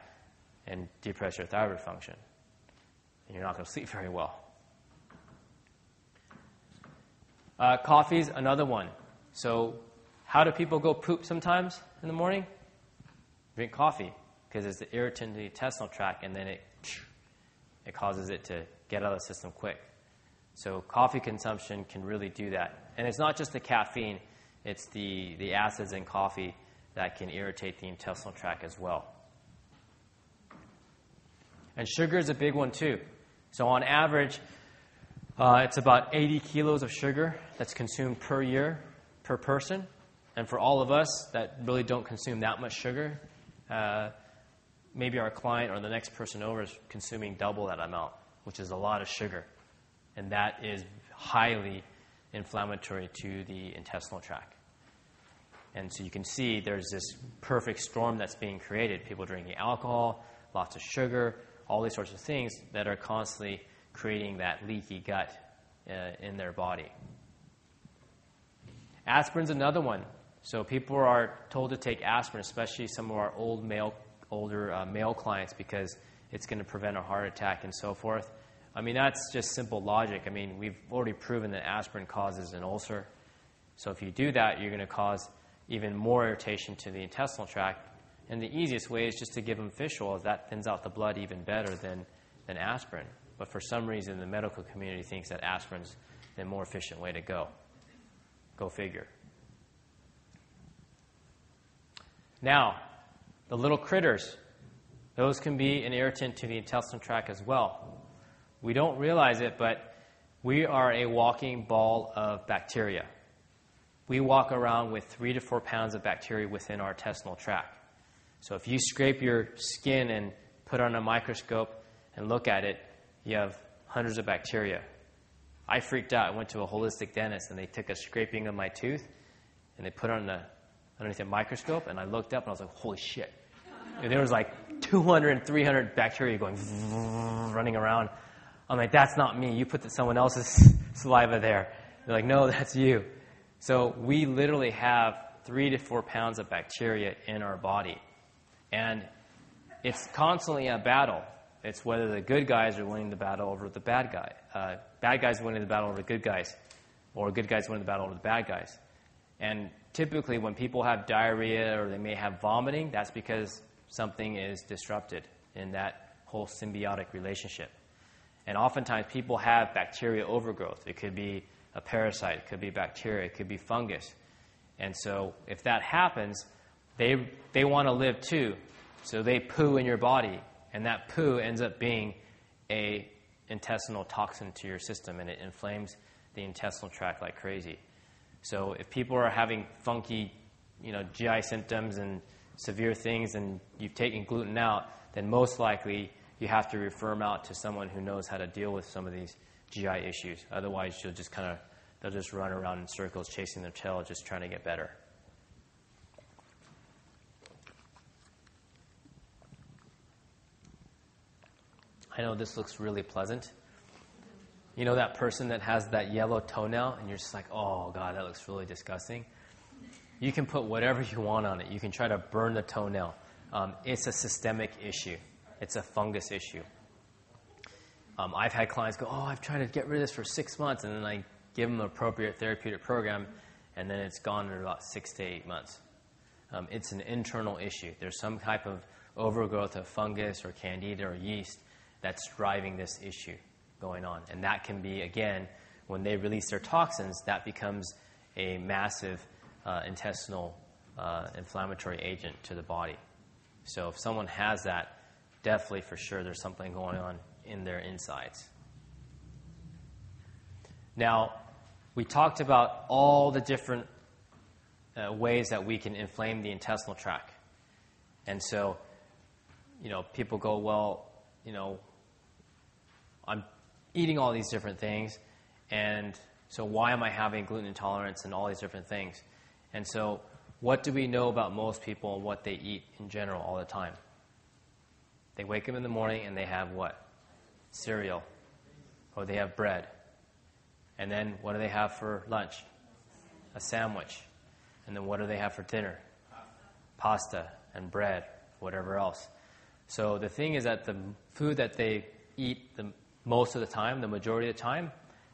and depress your thyroid function. And you're not going to sleep very well. Coffee's another one. So how do people go poop sometimes in the morning? Drink coffee, because it's the irritant in the intestinal tract, and then it causes it to get out of the system quick. So coffee consumption can really do that. And it's not just the caffeine, it's the acids in coffee that can irritate the intestinal tract as well. And sugar is a big one too. So on average, it's about 80 kilos of sugar that's consumed per year, per person. And for all of us that really don't consume that much sugar, maybe our client or the next person over is consuming double that amount, which is a lot of sugar. And that is highly inflammatory to the intestinal tract. And so you can see there's this perfect storm that's being created. People drinking alcohol, lots of sugar, all these sorts of things that are constantly creating that leaky gut in their body. Aspirin's another one. So people are told to take aspirin, especially some of our older male clients, because it's going to prevent a heart attack and so forth. I mean, that's just simple logic. I mean, we've already proven that aspirin causes an ulcer. So if you do that, you're going to cause even more irritation to the intestinal tract. And the easiest way is just to give them fish oil. That thins out the blood even better than aspirin. But for some reason, the medical community thinks that aspirin's the more efficient way to go. Go figure. Now, the little critters, those can be an irritant to the intestinal tract as well. We don't realize it, but we are a walking ball of bacteria. We walk around with 3 to 4 pounds of bacteria within our intestinal tract. So if you scrape your skin and put it on a microscope and look at it, you have hundreds of bacteria. I freaked out. I went to a holistic dentist, and they took a scraping of my tooth, and they put it underneath a microscope, and I looked up, and I was like, holy shit. And there was like 200, 300 bacteria going running around. I'm like, that's not me. You put someone else's saliva there. They're like, no, that's you. So we literally have 3 to 4 pounds of bacteria in our body. And it's constantly a battle. It's whether the good guys are winning the battle over the bad guy. Bad guys winning the battle over the good guys, or good guys winning the battle over the bad guys. And typically when people have diarrhea or they may have vomiting, that's because something is disrupted in that whole symbiotic relationship. And oftentimes people have bacteria overgrowth. It could be a parasite, it could be bacteria, it could be fungus. And so if that happens, they want to live too. So they poo in your body, and that poo ends up being a intestinal toxin to your system, and it inflames the intestinal tract like crazy. So if people are having funky, GI symptoms and severe things, and you've taken gluten out, then most likely you have to refer them out to someone who knows how to deal with some of these GI issues. Otherwise, they'll just run around in circles chasing their tail, just trying to get better. I know this looks really pleasant. You know that person that has that yellow toenail, and you're just like, oh, God, that looks really disgusting? You can put whatever you want on it. You can try to burn the toenail. It's a systemic issue. It's a fungus issue. I've had clients go, oh, I've tried to get rid of this for 6 months, and then I give them an appropriate therapeutic program, and then it's gone in about 6 to 8 months. It's an internal issue. There's some type of overgrowth of fungus or candida or yeast that's driving this issue going on. And that can be, again, when they release their toxins, that becomes a massive intestinal inflammatory agent to the body. So if someone has that, definitely for sure there's something going on in their insides. Now, we talked about all the different ways that we can inflame the intestinal tract. And so, people go, well, I'm eating all these different things, and so why am I having gluten intolerance and all these different things? And so what do we know about most people and what they eat in general all the time? They wake up in the morning and they have what? Cereal. Or they have bread. And then what do they have for lunch? A sandwich. And then what do they have for dinner? Pasta and bread, whatever else. So the thing is that the food that they eat the most of the time, the majority of the time,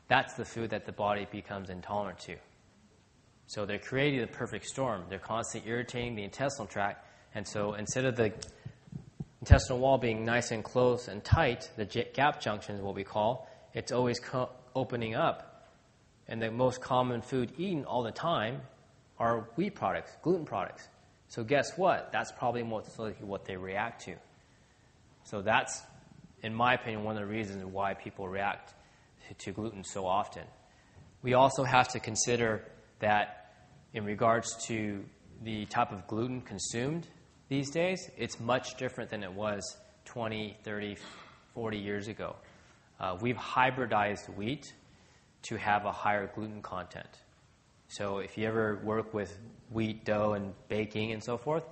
that's the food that the body becomes intolerant to. So they're creating the perfect storm. They're constantly irritating the intestinal tract. And so instead of the intestinal wall being nice and close and tight, the gap junction is what we call, it's always opening up. And the most common food eaten all the time are wheat products, gluten products. So guess what? That's probably most likely what they react to. So that's, in my opinion, one of the reasons why people react to gluten so often. We also have to consider that in regards to the type of gluten consumed these days, it's much different than it was 20, 30, 40 years ago. We've hybridized wheat to have a higher gluten content. So if you ever work with wheat dough and baking and so forth,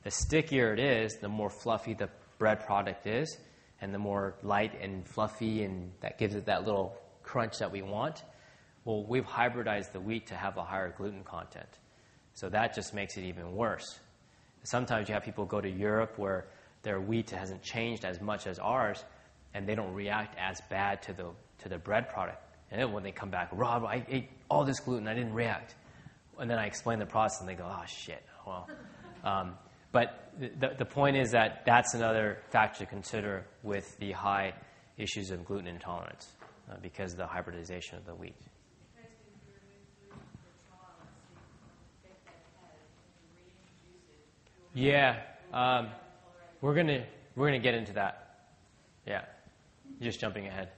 the stickier it is, the more fluffy the bread product is, and the more light and fluffy, and that gives it that little crunch that we want. Well, we've hybridized the wheat to have a higher gluten content. So that just makes it even worse. Sometimes you have people go to Europe where their wheat hasn't changed as much as ours, and they don't react as bad to the bread product. And then when they come back, Rob, I ate all this gluten, I didn't react. And then I explain the process, and they go, oh, shit. Well, but the point is that that's another factor to consider with the high issues of gluten intolerance because of the hybridization of the wheat. Yeah, we're gonna get into that. Yeah, you're just jumping ahead.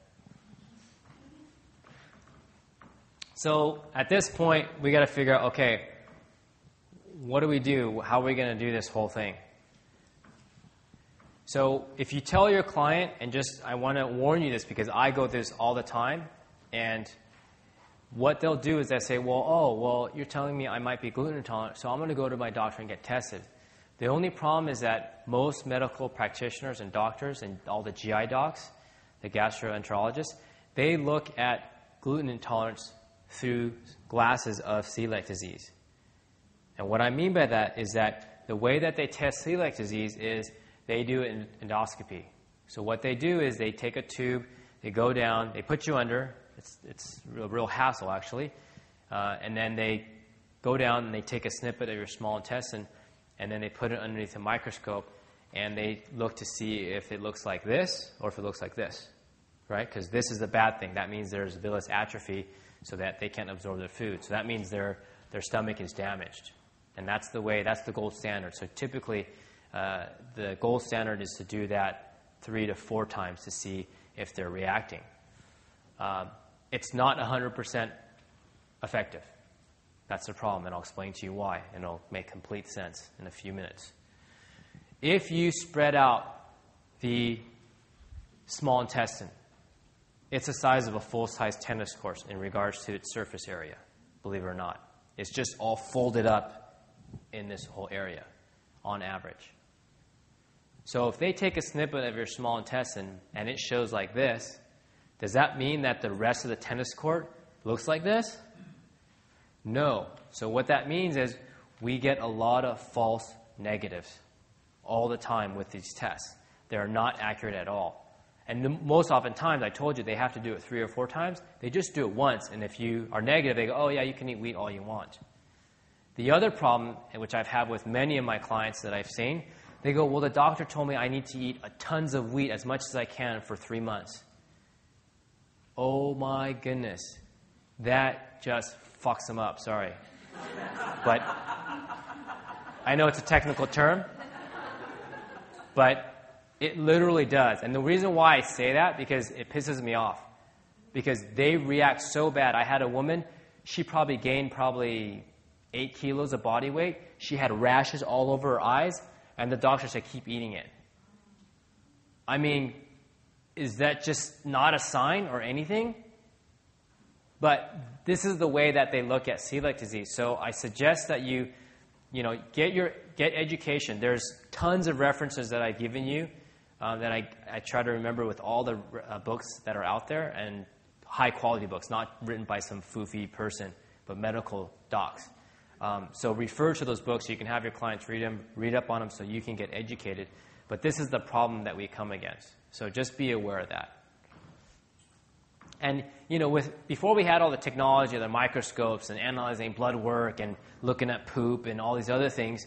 So at this point, we got to figure out, okay, what do we do? How are we going to do this whole thing? So if you tell your client, and I want to warn you this because I go through this all the time, and what they'll do is they say, well, you're telling me I might be gluten intolerant, so I'm going to go to my doctor and get tested. The only problem is that most medical practitioners and doctors and all the GI docs, the gastroenterologists, they look at gluten intolerance through glasses of celiac disease. And what I mean by that is that the way that they test celiac disease is they do an endoscopy. So what they do is they take a tube, they go down, they put you under. It's a real hassle, actually. And then they go down and they take a snippet of your small intestine, and then they put it underneath a microscope, and they look to see if it looks like this or if it looks like this, right? Because this is the bad thing. That means there's villus atrophy, so that they can't absorb their food. So that means they're their stomach is damaged. And that's the gold standard. So typically, the gold standard is to do that 3 to 4 times to see if they're reacting. It's not 100% effective. That's the problem, and I'll explain to you why, and it'll make complete sense in a few minutes. If you spread out the small intestine, it's the size of a full-size tennis court in regards to its surface area, believe it or not. It's just all folded up in this whole area, on average. So if they take a snippet of your small intestine and it shows like this, does that mean that the rest of the tennis court looks like this? No. So what that means is we get a lot of false negatives all the time with these tests. They're not accurate at all. And most oftentimes, I told you, they have to do it 3 or 4 times. They just do it once, and if you are negative, they go, oh, yeah, you can eat wheat all you want. The other problem, which I've had with many of my clients that I've seen, they go, well, the doctor told me I need to eat tons of wheat as much as I can for 3 months. Oh, my goodness. That just fucks them up, sorry. But I know it's a technical term, but it literally does. And the reason why I say that, because it pisses me off. Because they react so bad. I had a woman, she probably gained 8 kilos of body weight. She had rashes all over her eyes, and the doctor said, keep eating it. I mean, is that just not a sign or anything? But this is the way that they look at celiac disease. So I suggest that you get education. There's tons of references that I've given you that I try to remember with all the books that are out there, and high-quality books, not written by some foofy person, but medical docs. So refer to those books so you can have your clients read them, read up on them so you can get educated. But this is the problem that we come against. So just be aware of that. And, before we had all the technology, the microscopes and analyzing blood work and looking at poop and all these other things,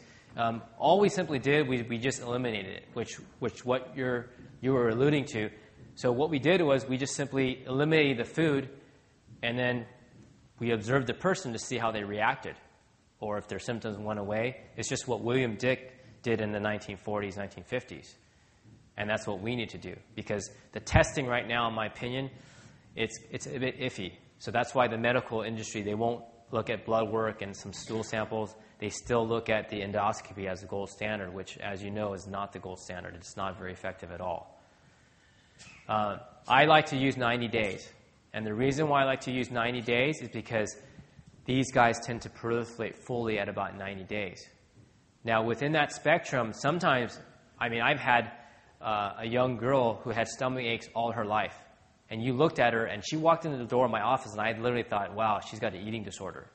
all we simply did, we just eliminated it, which what you were alluding to. So what we did was we just simply eliminated the food, and then we observed the person to see how they reacted, or if their symptoms went away. It's just what William Dick did in the 1940s, 1950s. And that's what we need to do, because the testing right now, in my opinion, it's a bit iffy. So that's why the medical industry, they won't look at blood work and some stool samples. They still look at the endoscopy as the gold standard, which, as you know, is not the gold standard. It's not very effective at all. I like to use 90 days. And the reason why I like to use 90 days is because these guys tend to proliferate fully at about 90 days. Now, within that spectrum, sometimes, I've had a young girl who had stomach aches all her life. And you looked at her, and she walked into the door of my office, and I literally thought, wow, she's got an eating disorder.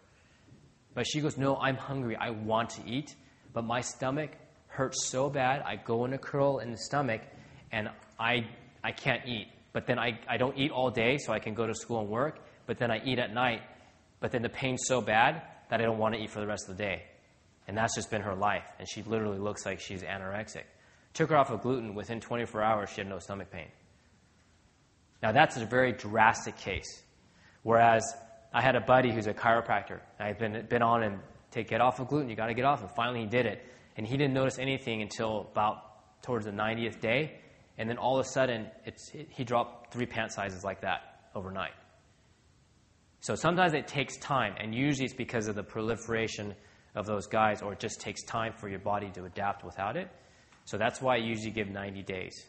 But she goes, no, I'm hungry. I want to eat, but my stomach hurts so bad. I go in a curl in the stomach, and I can't eat. But then I don't eat all day, so I can go to school and work. But then I eat at night. But then the pain's so bad that I don't want to eat for the rest of the day. And that's just been her life. And she literally looks like she's anorexic. Took her off of gluten. Within 24 hours, she had no stomach pain. Now, that's a very drastic case. Whereas I had a buddy who's a chiropractor. I had been on him to get off of gluten. You got to get off. And finally, he did it. And he didn't notice anything until about towards the 90th day. And then all of a sudden, he dropped 3 pant sizes like that overnight. So sometimes it takes time. And usually it's because of the proliferation of those guys, or it just takes time for your body to adapt without it. So that's why I usually give 90 days.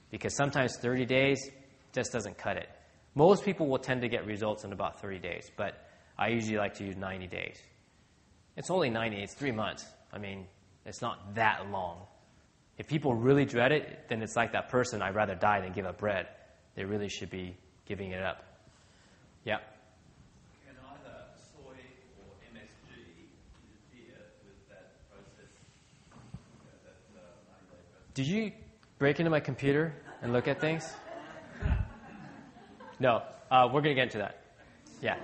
Because sometimes 30 days just doesn't cut it. Most people will tend to get results in about 30 days, but I usually like to use 90 days. It's only 90, it's 3 months. It's not that long. If people really dread it, then it's like that person, I'd rather die than give up bread. They really should be giving it up. Yeah. Can either soy or MSG interfere with that process, that 90-day process? Did you break into my computer and look at things? No, we're going to get into that. Yeah.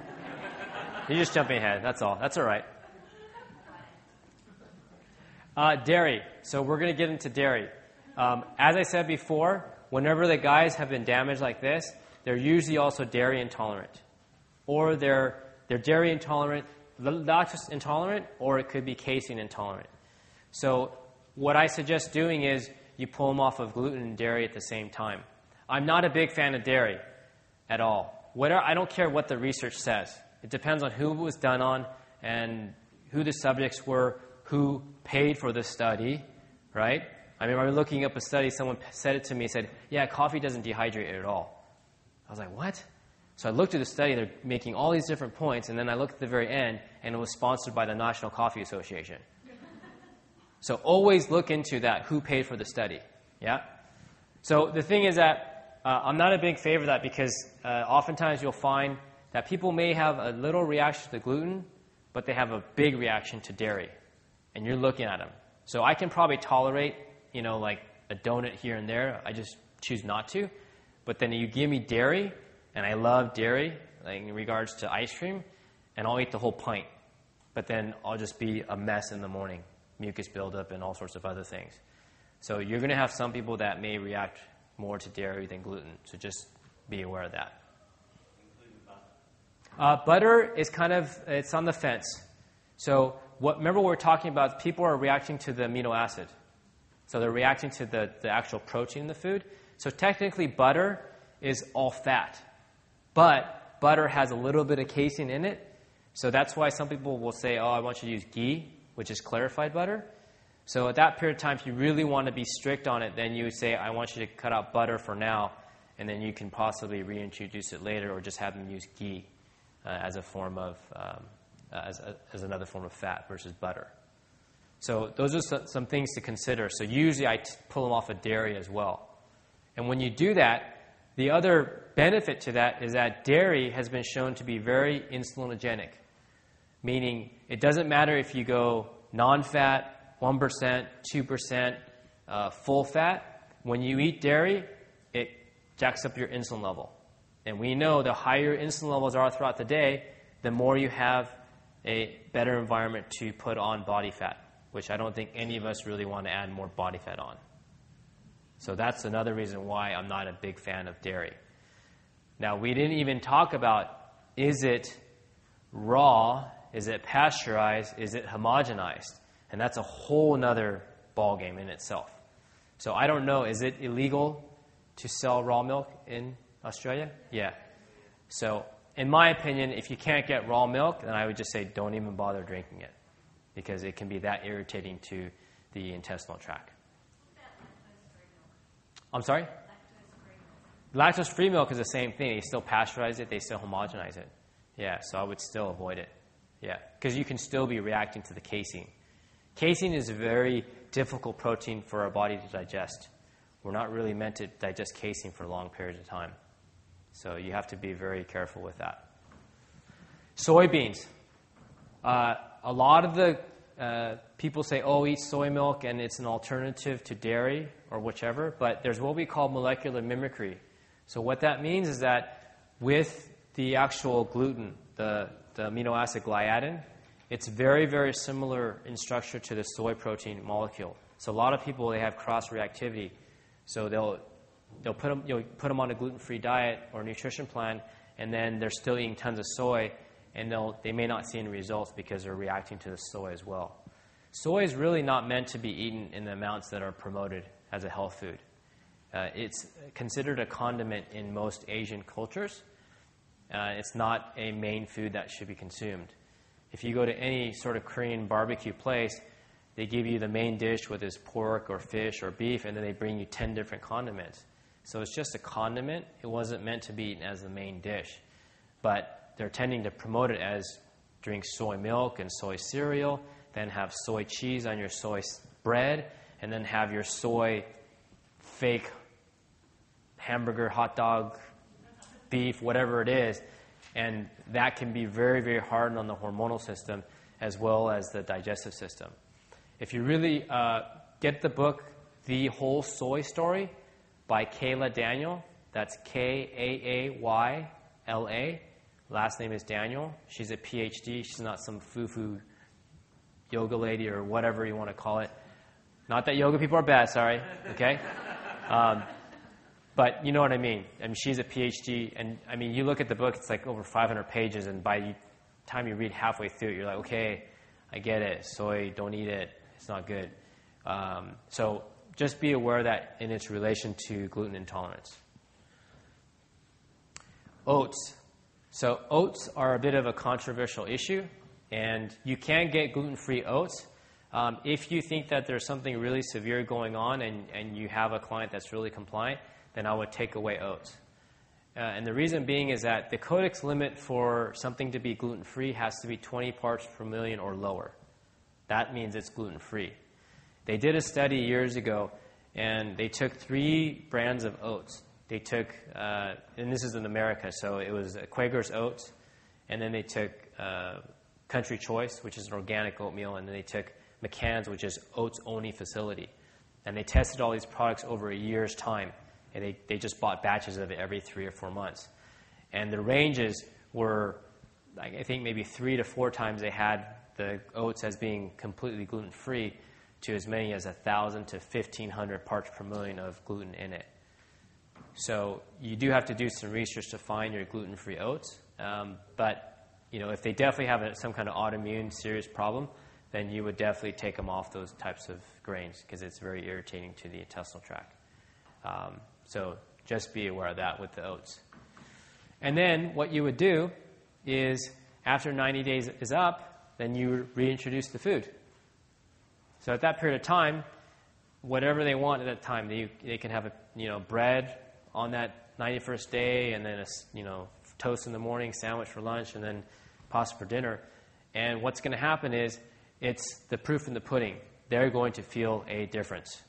You're just jumping ahead. That's all. That's all right. Dairy. So we're going to get into dairy. As I said before, whenever the guys have been damaged like this, they're usually also dairy intolerant. Or they're dairy intolerant, lactose intolerant or it could be casein intolerant. So what I suggest doing is you pull them off of gluten and dairy at the same time. I'm not a big fan of dairy at all. I don't care what the research says. It depends on who it was done on and who the subjects were, who paid for the study, right? I remember looking up a study, someone said it to me, said, yeah, coffee doesn't dehydrate at all. I was like, what? So I looked at the study, they're making all these different points, and then I looked at the very end, and it was sponsored by the National Coffee Association. So always look into that, who paid for the study, yeah? So the thing is that I'm not a big favor of that because oftentimes you'll find that people may have a little reaction to gluten, but they have a big reaction to dairy, and you're looking at them. So I can probably tolerate, like a donut here and there. I just choose not to. But then you give me dairy, and I love dairy, like in regards to ice cream, and I'll eat the whole pint. But then I'll just be a mess in the morning, mucus buildup and all sorts of other things. So you're going to have some people that may react more to dairy than gluten. So just be aware of that. Butter is it's on the fence. So remember what we're talking about, people are reacting to the amino acid. So they're reacting to the actual protein in the food. So technically butter is all fat. But butter has a little bit of casein in it. So that's why some people will say, I want you to use ghee, which is clarified butter. So at that period of time, if you really want to be strict on it, then you would say, I want you to cut out butter for now, and then you can possibly reintroduce it later or just have them use ghee as a form of, as another form of fat versus butter. So those are some things to consider. So usually I pull them off of dairy as well. And when you do that, the other benefit to that is that dairy has been shown to be very insulinogenic, meaning it doesn't matter if you go non-fat, 1%, 2%, full fat. When you eat dairy, it jacks up your insulin level. And we know the higher insulin levels are throughout the day, the more you have a better environment to put on body fat, which I don't think any of us really want to add more body fat on. So that's another reason why I'm not a big fan of dairy. Now, we didn't even talk about, is it raw, is it pasteurized, is it homogenized? And that's a whole other ballgame in itself. So I don't know, is it illegal to sell raw milk in Australia? Yeah. So in my opinion, if you can't get raw milk, then I would just say don't even bother drinking it because it can be that irritating to the intestinal tract. I'm sorry? Lactose-free milk is the same thing. They still pasteurize it. They still homogenize it. Yeah, so I would still avoid it. Yeah, because you can still be reacting to the casein. Casein is a very difficult protein for our body to digest. We're not really meant to digest casein for long periods of time. So you have to be very careful with that. Soybeans. A lot of the people say, eat soy milk and it's an alternative to dairy or whichever, but there's what we call molecular mimicry. So what that means is that with the actual gluten, the amino acid gliadin, it's very, very similar in structure to the soy protein molecule. So a lot of people, they have cross-reactivity. So they'll put them on a gluten-free diet or nutrition plan, and then they're still eating tons of soy, and they may not see any results because they're reacting to the soy as well. Soy is really not meant to be eaten in the amounts that are promoted as a health food. It's considered a condiment in most Asian cultures. It's not a main food that should be consumed. If you go to any sort of Korean barbecue place, they give you the main dish with this pork or fish or beef, and then they bring you 10 different condiments. So it's just a condiment. It wasn't meant to be eaten as the main dish. But they're tending to promote it as drink soy milk and soy cereal, then have soy cheese on your soy bread, and then have your soy fake hamburger, hot dog, beef, whatever it is. And that can be very, very hard on the hormonal system as well as the digestive system. If you really get the book, The Whole Soy Story by Kayla Daniel, that's Kaayla, last name is Daniel. She's a PhD. She's not some foo-foo yoga lady or whatever you want to call it. Not that yoga people are bad, sorry, okay? But you know what I mean. I mean, she's a PhD, and I mean, you look at the book, it's like over 500 pages, and by time you read halfway through it, you're like, okay, I get it. Soy, don't eat it. It's not good. So just be aware that in its relation to gluten intolerance. Oats. So oats are a bit of a controversial issue, and you can get gluten-free oats. If you think that there's something really severe going on and you have a client that's really compliant, then I would take away oats. And the reason being is that the codex limit for something to be gluten-free has to be 20 parts per million or lower. That means it's gluten-free. They did a study years ago, and they took 3 brands of oats. They took, and this is in America, so it was Quaker's oats, and then they took Country Choice, which is an organic oatmeal, and then they took McCann's, which is oats-only facility. And they tested all these products over a year's time, and they just bought batches of it every 3 or 4 months. And the ranges were, I think, maybe 3 to 4 times they had the oats as being completely gluten-free to as many as 1,000 to 1,500 parts per million of gluten in it. So you do have to do some research to find your gluten-free oats. But if they definitely have some kind of autoimmune serious problem, then you would definitely take them off those types of grains because it's very irritating to the intestinal tract. So just be aware of that with the oats. And then what you would do is after 90 days is up, then you reintroduce the food. So at that period of time, whatever they want at that time, they can have bread on that 91st day, and then a toast in the morning, sandwich for lunch, and then pasta for dinner. And what's going to happen is it's the proof in the pudding. They're going to feel a difference.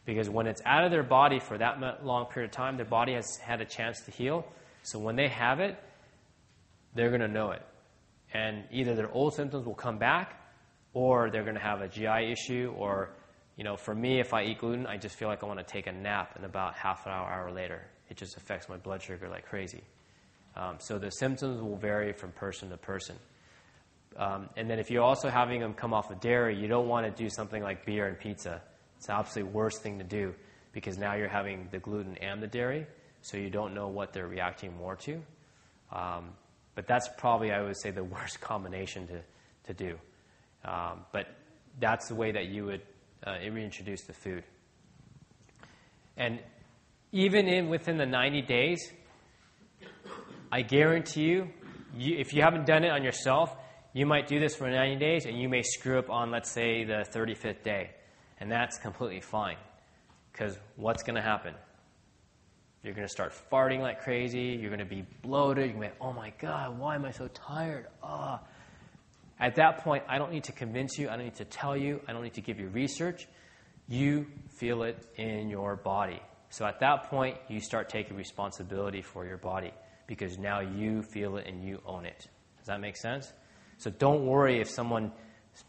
Because when it's out of their body for that long period of time, their body has had a chance to heal. So when they have it, they're going to know it. And either their old symptoms will come back, or they're going to have a GI issue, or, for me, if I eat gluten, I just feel like I want to take a nap, and about half an hour later, it just affects my blood sugar like crazy. So the symptoms will vary from person to person. And then if you're also having them come off of dairy, you don't want to do something like beer and pizza. It's the absolute worst thing to do because now you're having the gluten and the dairy, so you don't know what they're reacting more to. But that's probably, I would say, the worst combination to do. But that's the way that you would reintroduce the food. And even within the 90 days, I guarantee you, if you haven't done it on yourself, you might do this for 90 days and you may screw up on, let's say, the 35th day. And that's completely fine. Because what's going to happen? You're going to start farting like crazy. You're going to be bloated. You're going to be, oh my God, why am I so tired? At that point, I don't need to convince you. I don't need to tell you. I don't need to give you research. You feel it in your body. So at that point, you start taking responsibility for your body because now you feel it and you own it. Does that make sense? So don't worry if someone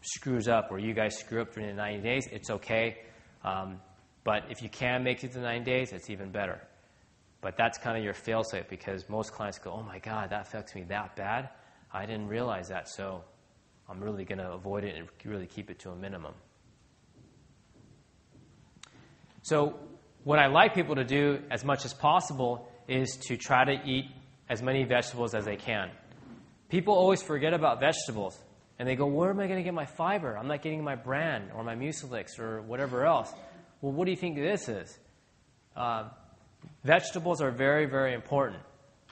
screws up or you guys screw up during the 90 days. It's okay. But if you can make it to 90 days, it's even better. But that's kind of your fail-safe because most clients go, oh my God, that affects me that bad? I didn't realize that, so I'm really going to avoid it and really keep it to a minimum. So what I like people to do as much as possible is to try to eat as many vegetables as they can. People always forget about vegetables, and they go, where am I going to get my fiber? I'm not getting my bran or my mucilix or whatever else. Well, what do you think this is? Vegetables are very, very important.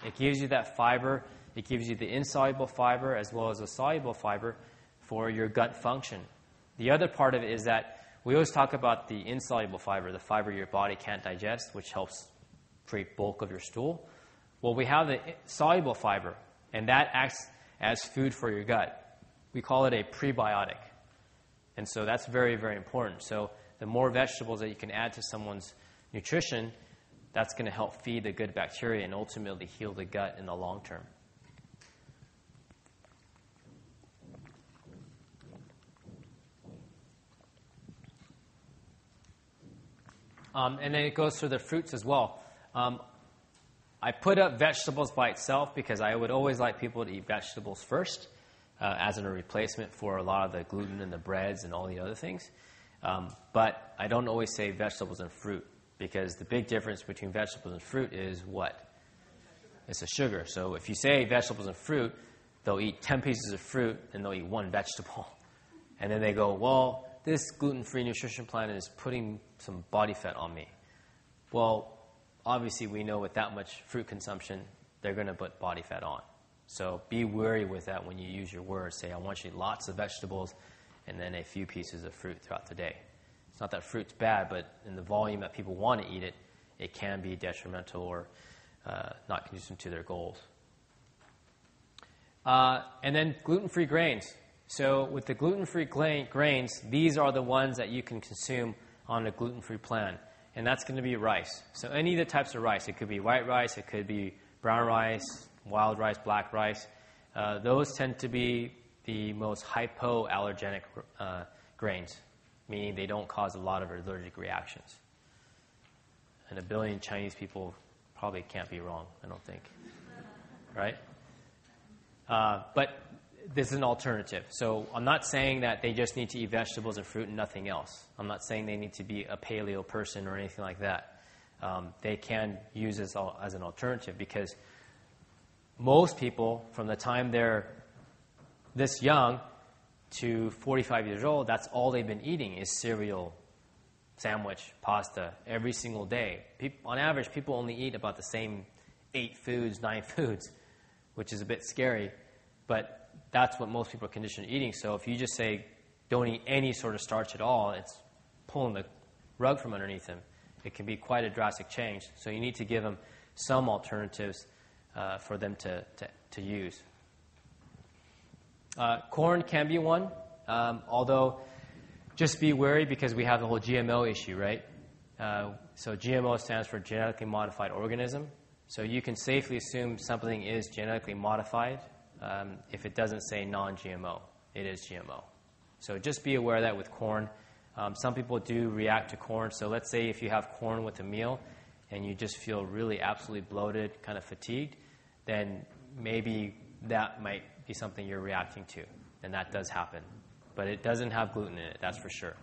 It gives you that fiber. It gives you the insoluble fiber as well as the soluble fiber for your gut function. The other part of it is that we always talk about the insoluble fiber, the fiber your body can't digest, which helps create bulk of your stool. Well, we have the soluble fiber, and that acts as food for your gut. We call it a prebiotic. And so that's very, very important. So the more vegetables that you can add to someone's nutrition, that's going to help feed the good bacteria and ultimately heal the gut in the long term. And then it goes for the fruits as well. I put up vegetables by itself because I would always like people to eat vegetables first as a replacement for a lot of the gluten and the breads and all the other things. But I don't always say vegetables and fruit because the big difference between vegetables and fruit is what? It's the sugar. So if you say vegetables and fruit, they'll eat 10 pieces of fruit and they'll eat one vegetable. And then they go, well, this gluten-free nutrition plan is putting some body fat on me. Well, obviously we know with that much fruit consumption, they're going to put body fat on. So be wary with that when you use your words. Say, I want you to eat lots of vegetables and then a few pieces of fruit throughout the day. It's not that fruit's bad, but in the volume that people want to eat it, it can be detrimental or not conducive to their goals. And then gluten-free grains. So with the gluten-free grains, these are the ones that you can consume on a gluten-free plan. And that's going to be rice. So any of the types of rice. It could be white rice, it could be brown rice, wild rice, black rice. Those tend to be the most hypoallergenic grains, meaning they don't cause a lot of allergic reactions. And 1 billion Chinese people probably can't be wrong, I don't think. Right? But this is an alternative. So I'm not saying that they just need to eat vegetables and fruit and nothing else. I'm not saying they need to be a paleo person or anything like that. They can use this as an alternative because most people, from the time they're this young to 45 years old, that's all they've been eating is cereal, sandwich, pasta every single day. On average, people only eat about the same 8 foods, 9 foods, which is a bit scary. But that's what most people are conditioned to eating. So if you just say, don't eat any sort of starch at all, it's pulling the rug from underneath them. It can be quite a drastic change. So you need to give them some alternatives for them to use. Corn can be one, although just be wary because we have the whole GMO issue, right? So GMO stands for genetically modified organism. So you can safely assume something is genetically modified if it doesn't say non-GMO. It is GMO. So just be aware of that with corn. Some people do react to corn. So let's say if you have corn with a meal and you just feel really absolutely bloated, kind of fatigued, then maybe that might be something you're reacting to. And that does happen. But it doesn't have gluten in it, that's for sure.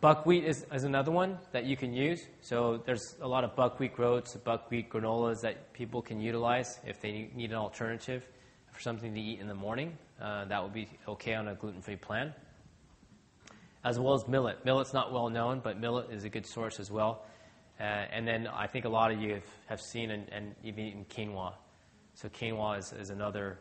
Buckwheat is another one that you can use. So there's a lot of buckwheat groats, buckwheat granolas that people can utilize if they need an alternative for something to eat in the morning. That would be okay on a gluten-free plan. As well as millet. Millet's not well known, but millet is a good source as well. And then I think a lot of you have seen and even eaten quinoa. So quinoa is another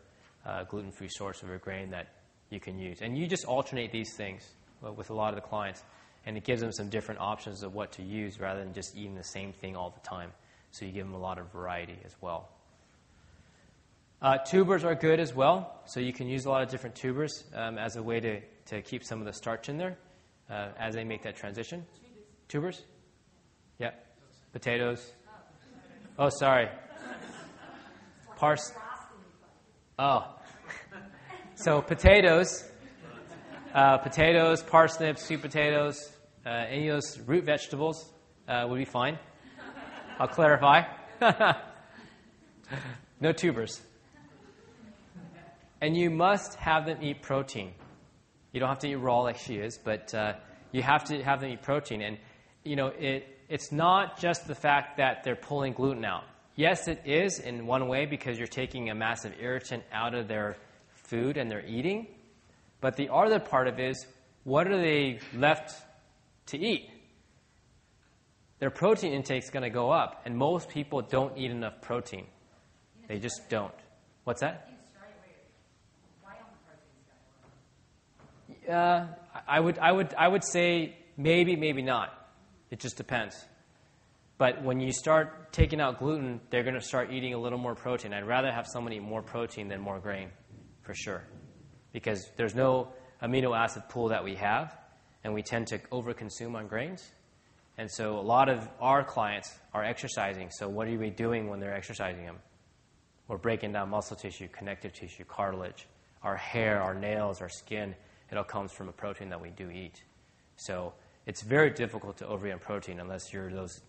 gluten-free source of a grain that you can use. And you just alternate these things with a lot of the clients. And it gives them some different options of what to use rather than just eating the same thing all the time. So you give them a lot of variety as well. Tubers are good as well. So you can use a lot of different tubers as a way to keep some of the starch in there as they make that transition. Tubers? Yeah. Potatoes. Oh, sorry. Oh. So potatoes, parsnips, sweet potatoes, any of those root vegetables would be fine. I'll clarify. No tubers. And you must have them eat protein. You don't have to eat raw like she is, but you have to have them eat protein. And, it's not just the fact that they're pulling gluten out. Yes, it is in one way because you're taking a massive irritant out of their food and their eating. But the other part of it is, what are they left to eat? Their protein intake is going to go up, and most people don't eat enough protein. They just don't. What's that? I would say maybe, maybe not. It just depends. But when you start taking out gluten, they're going to start eating a little more protein. I'd rather have someone eat more protein than more grain, for sure. Because there's no amino acid pool that we have, and we tend to overconsume on grains. And so a lot of our clients are exercising. So what are we doing when they're exercising them? We're breaking down muscle tissue, connective tissue, cartilage, our hair, our nails, our skin. It all comes from a protein that we do eat. So it's very difficult to overeat on protein unless you're those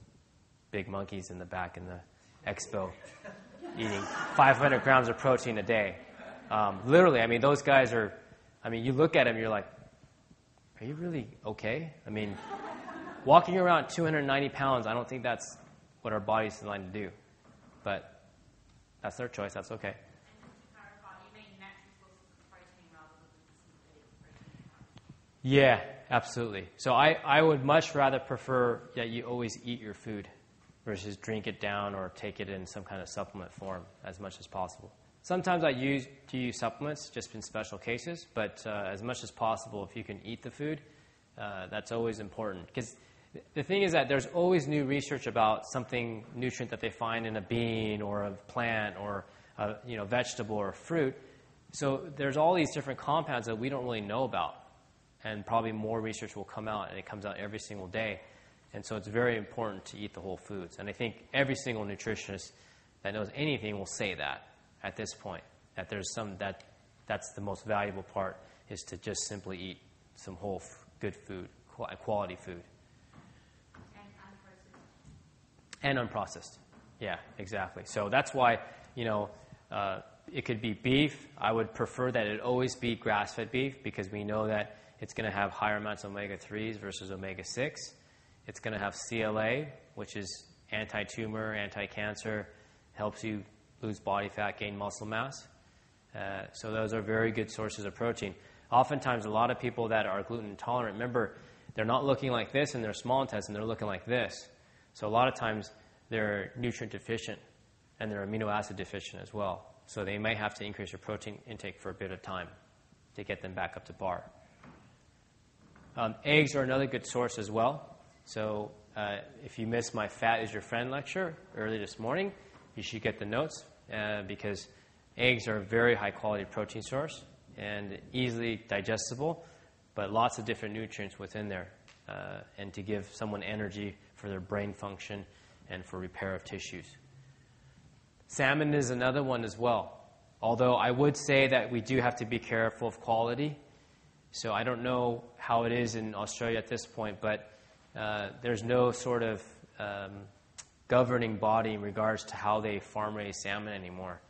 big monkeys in the back in the expo eating 500 grams of protein a day. Literally, those guys are, you look at them, you're like, are you really okay? Walking around 290 pounds, I don't think that's what our body's designed to do. But that's their choice, that's okay. Yeah, absolutely. So I would much rather prefer that you always eat your food versus drink it down or take it in some kind of supplement form as much as possible. Sometimes I use supplements just in special cases, but as much as possible, if you can eat the food, that's always important. Because the thing is that there's always new research about something nutrient that they find in a bean or a plant or a vegetable or fruit. So there's all these different compounds that we don't really know about. And probably more research will come out, and it comes out every single day. And so it's very important to eat the whole foods. And I think every single nutritionist that knows anything will say that at this point, that there's that's the most valuable part, is to just simply eat some whole good food, quality food. And unprocessed. Yeah, exactly. So that's why, it could be beef. I would prefer that it always be grass-fed beef, because we know that it's going to have higher amounts of omega-3s versus omega-6. It's going to have CLA, which is anti-tumor, anti-cancer, helps you lose body fat, gain muscle mass. So those are very good sources of protein. Oftentimes, a lot of people that are gluten intolerant, remember, they're not looking like this in their small intestine, they're looking like this. So a lot of times, they're nutrient deficient, and they're amino acid deficient as well. So they may have to increase their protein intake for a bit of time to get them back up to par. Eggs are another good source as well. So if you missed my Fat is Your Friend lecture early this morning, you should get the notes, because eggs are a very high-quality protein source and easily digestible, but lots of different nutrients within there, and to give someone energy for their brain function and for repair of tissues. Salmon is another one as well, although I would say that we do have to be careful of quality. So I don't know how it is in Australia at this point, but there's no sort of governing body in regards to how they farm-raise salmon anymore.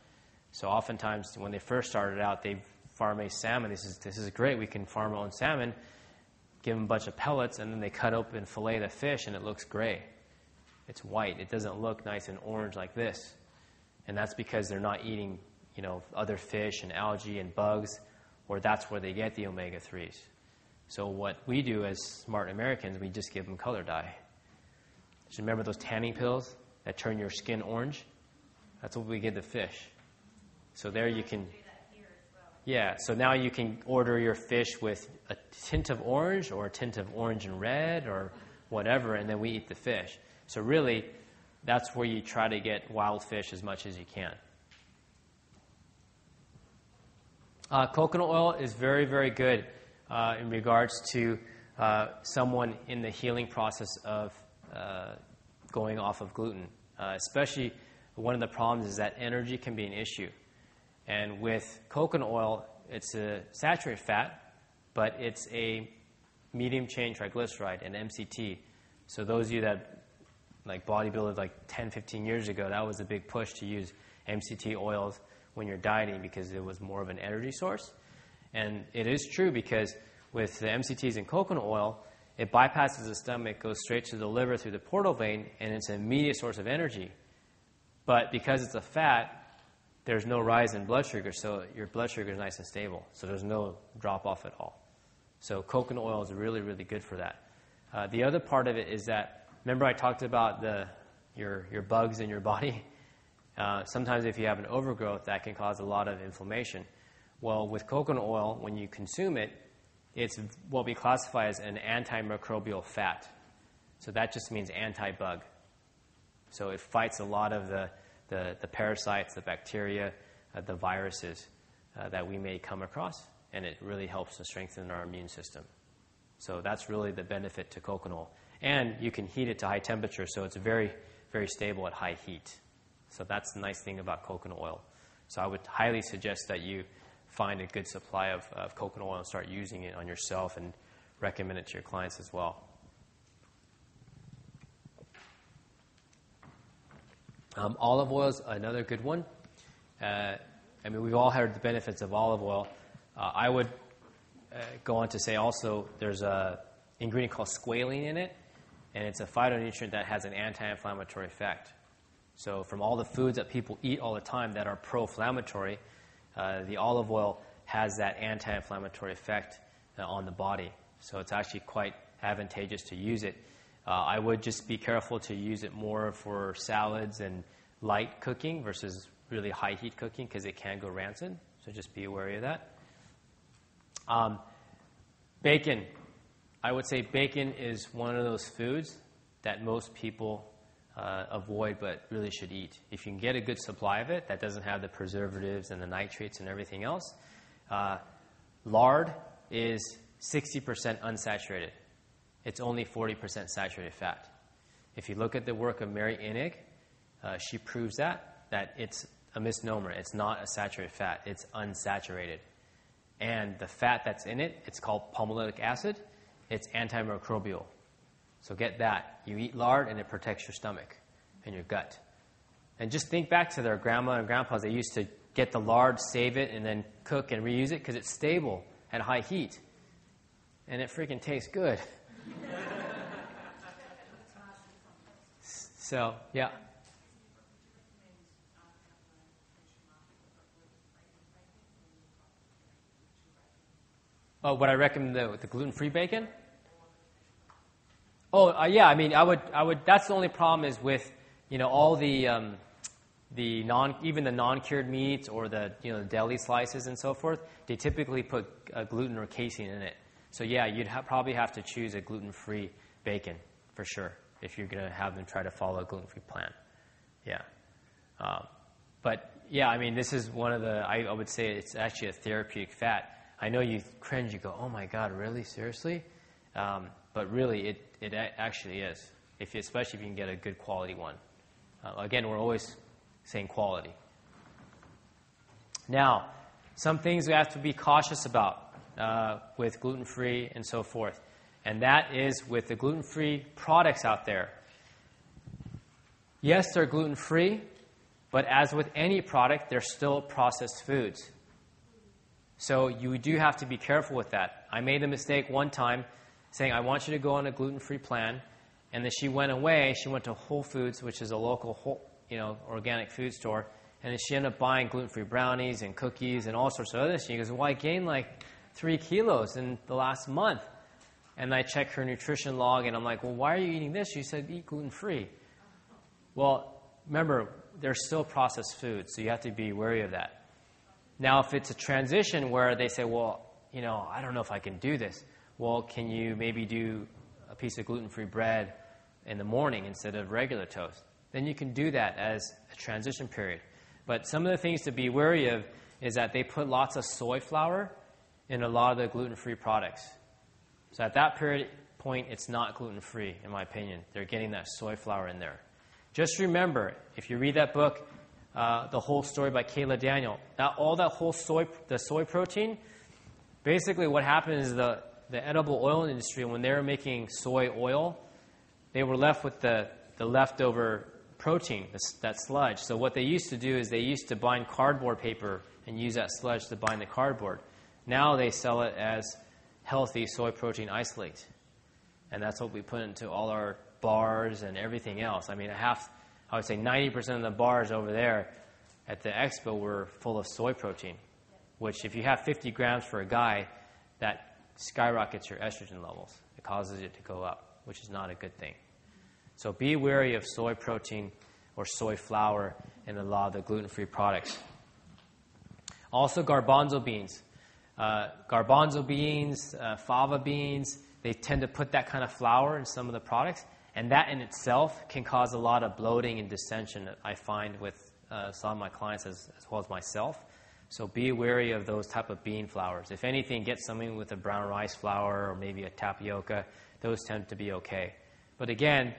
So oftentimes when they first started out, they farm-raised salmon. This is great. We can farm our own salmon, give them a bunch of pellets, and then they cut open and fillet the fish, and it looks gray. It's white. It doesn't look nice and orange like this. And that's because they're not eating, other fish and algae and bugs, or that's where they get the omega-3s. So what we do as smart Americans, we just give them color dye. So remember those tanning pills that turn your skin orange? That's what we give the fish. So there you can... Yeah, so now you can order your fish with a tint of orange or a tint of orange and red or whatever, and then we eat the fish. So really, that's where you try to get wild fish as much as you can. Coconut oil is very, very good in regards to someone in the healing process of going off of gluten. Especially one of the problems is that energy can be an issue. And with coconut oil, it's a saturated fat, but it's a medium-chain triglyceride, an MCT. So those of you that bodybuilded 10, 15 years ago, that was a big push to use MCT oils when you're dieting because it was more of an energy source. And it is true because with the MCTs in coconut oil, it bypasses the stomach, goes straight to the liver through the portal vein, and it's an immediate source of energy. But because it's a fat, there's no rise in blood sugar, so your blood sugar is nice and stable. So there's no drop-off at all. So coconut oil is really, really good for that. The other part of it is that, remember I talked about your bugs in your body? Sometimes if you have an overgrowth, that can cause a lot of inflammation. Well, with coconut oil, when you consume it, it's what we classify as an antimicrobial fat. So that just means anti-bug. So it fights a lot of the parasites, the bacteria, the viruses that we may come across, and it really helps to strengthen our immune system. So that's really the benefit to coconut oil. And you can heat it to high temperature, so it's very, very stable at high heat. So that's the nice thing about coconut oil. So I would highly suggest that you find a good supply of coconut oil and start using it on yourself and recommend it to your clients as well. Olive oil is another good one. We've all heard the benefits of olive oil. I would go on to say also there's an ingredient called squalene in it, and it's a phytonutrient that has an anti-inflammatory effect. So from all the foods that people eat all the time that are pro-inflammatory, the olive oil has that anti-inflammatory effect on the body. So it's actually quite advantageous to use it. I would just be careful to use it more for salads and light cooking versus really high heat cooking because it can go rancid. So just be wary of that. Bacon. I would say bacon is one of those foods that most people avoid but really should eat. If you can get a good supply of it that doesn't have the preservatives and the nitrates and everything else. Lard is 60% unsaturated. It's only 40% saturated fat. If you look at the work of Mary Innig, she proves that it's a misnomer. It's not a saturated fat. It's unsaturated. And the fat that's in it, it's called palmolic acid. It's antimicrobial. So get that. You eat lard and it protects your stomach and your gut. And just think back to their grandma and grandpas. They used to get the lard, save it, and then cook and reuse it because it's stable at high heat. And it freaking tastes good. So, yeah. Oh, would I recommend the gluten-free bacon? Oh, yeah. I mean, I would. That's the only problem is with, all even the non-cured meats or the deli slices and so forth. They typically put gluten or casein in it. So yeah, you'd probably have to choose a gluten-free bacon for sure if you're going to have them try to follow a gluten-free plan. Yeah. But yeah, I mean, this is one of the. I would say it's actually a therapeutic fat. I know you cringe, you go, oh my God, really? Seriously? But really, it actually is, especially if you can get a good quality one. Again, we're always saying quality. Now, some things we have to be cautious about with gluten-free and so forth. And that is with the gluten-free products out there. Yes, they're gluten-free, but as with any product, they're still processed foods. So you do have to be careful with that. I made the mistake one time saying, I want you to go on a gluten-free plan. And then she went away. She went to Whole Foods, which is a local, organic food store. And then she ended up buying gluten-free brownies and cookies and all sorts of other things. She goes, well, I gained like 3 kilos in the last month. And I checked her nutrition log, and I'm like, well, why are you eating this? She said, eat gluten-free. Well, remember, they're still processed foods, so you have to be wary of that. Now, if it's a transition where they say, well, I don't know if I can do this. Well, can you maybe do a piece of gluten-free bread in the morning instead of regular toast? Then you can do that as a transition period. But some of the things to be wary of is that they put lots of soy flour in a lot of the gluten-free products. So at that point, it's not gluten-free, in my opinion. They're getting that soy flour in there. Just remember, if you read that book, The Whole Story by Kayla Daniel, all that whole soy protein, basically what happened is the edible oil industry, when they were making soy oil, they were left with the leftover protein, that sludge. So what they used to do is they used to bind cardboard paper and use that sludge to bind the cardboard. Now they sell it as healthy soy protein isolate. And that's what we put into all our bars and everything else. I mean, I would say 90% of the bars over there at the expo were full of soy protein, which if you have 50 grams for a guy, that skyrockets your estrogen levels. It causes it to go up, which is not a good thing. So be wary of soy protein or soy flour in a lot of the gluten-free products. Also, garbanzo beans. Fava beans, they tend to put that kind of flour in some of the products, and that in itself can cause a lot of bloating and distension, I find, with some of my clients as well as myself. So be wary of those type of bean flours. If anything, get something with a brown rice flour or maybe a tapioca. Those tend to be okay. But again,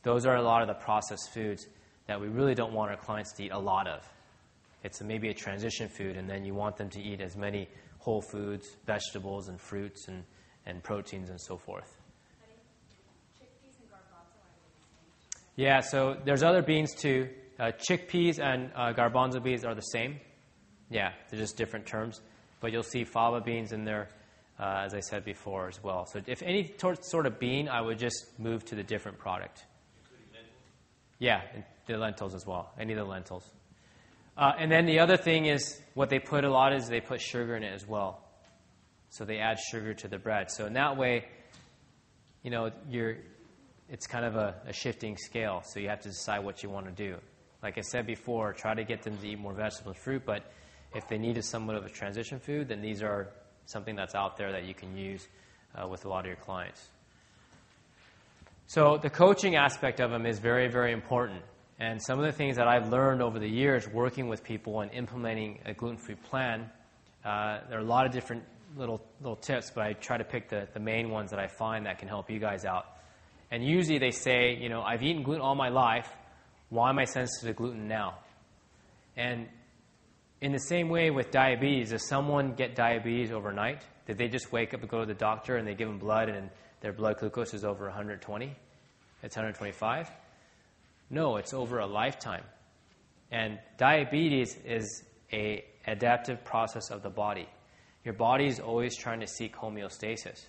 those are a lot of the processed foods that we really don't want our clients to eat a lot of. It's maybe a transition food, and then you want them to eat as many whole foods, vegetables, and fruits, and proteins, and so forth. Chickpeas and garbanzo are the same? Yeah, so there's other beans too. Chickpeas and garbanzo beans are the same. Yeah, they're just different terms. But you'll see fava beans in there, as I said before, as well. So if any sort of bean, I would just move to the different product. Yeah, and the lentils as well. Any of the lentils. And then the other thing is, what they put a lot is they put sugar in it as well. So they add sugar to the bread. So in that way, it's kind of a shifting scale. So you have to decide what you want to do. Like I said before, try to get them to eat more vegetables and fruit. But if they needed somewhat of a transition food, then these are something that's out there that you can use with a lot of your clients. So the coaching aspect of them is very, very important. And some of the things that I've learned over the years working with people and implementing a gluten-free plan, there are a lot of different little tips, but I try to pick the main ones that I find that can help you guys out. And usually they say, I've eaten gluten all my life. Why am I sensitive to gluten now? And in the same way with diabetes, does someone get diabetes overnight? Did they just wake up and go to the doctor and they give them blood and their blood glucose is over 120? It's 125? No, it's over a lifetime. And diabetes is an adaptive process of the body. Your body is always trying to seek homeostasis.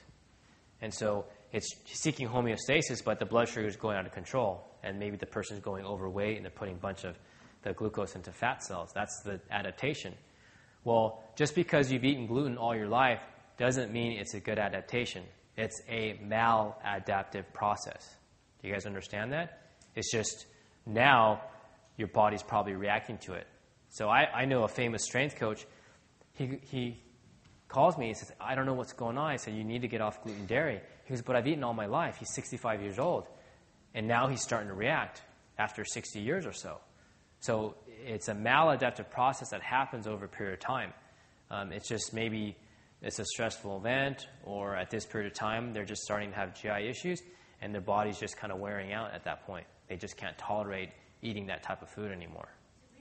And so it's seeking homeostasis, but the blood sugar is going out of control. And maybe the person's going overweight and they're putting a bunch of the glucose into fat cells. That's the adaptation. Well, just because you've eaten gluten all your life doesn't mean it's a good adaptation. It's a maladaptive process. Do you guys understand that? It's just now your body's probably reacting to it. So I know a famous strength coach. He calls me and says, I don't know what's going on. I said, you need to get off gluten dairy. He goes, but I've eaten all my life. He's 65 years old. And now he's starting to react after 60 years or so. So it's a maladaptive process that happens over a period of time. It's just maybe it's a stressful event, or at this period of time, they're just starting to have GI issues, and their body's just kind of wearing out at that point. They just can't tolerate eating that type of food anymore. So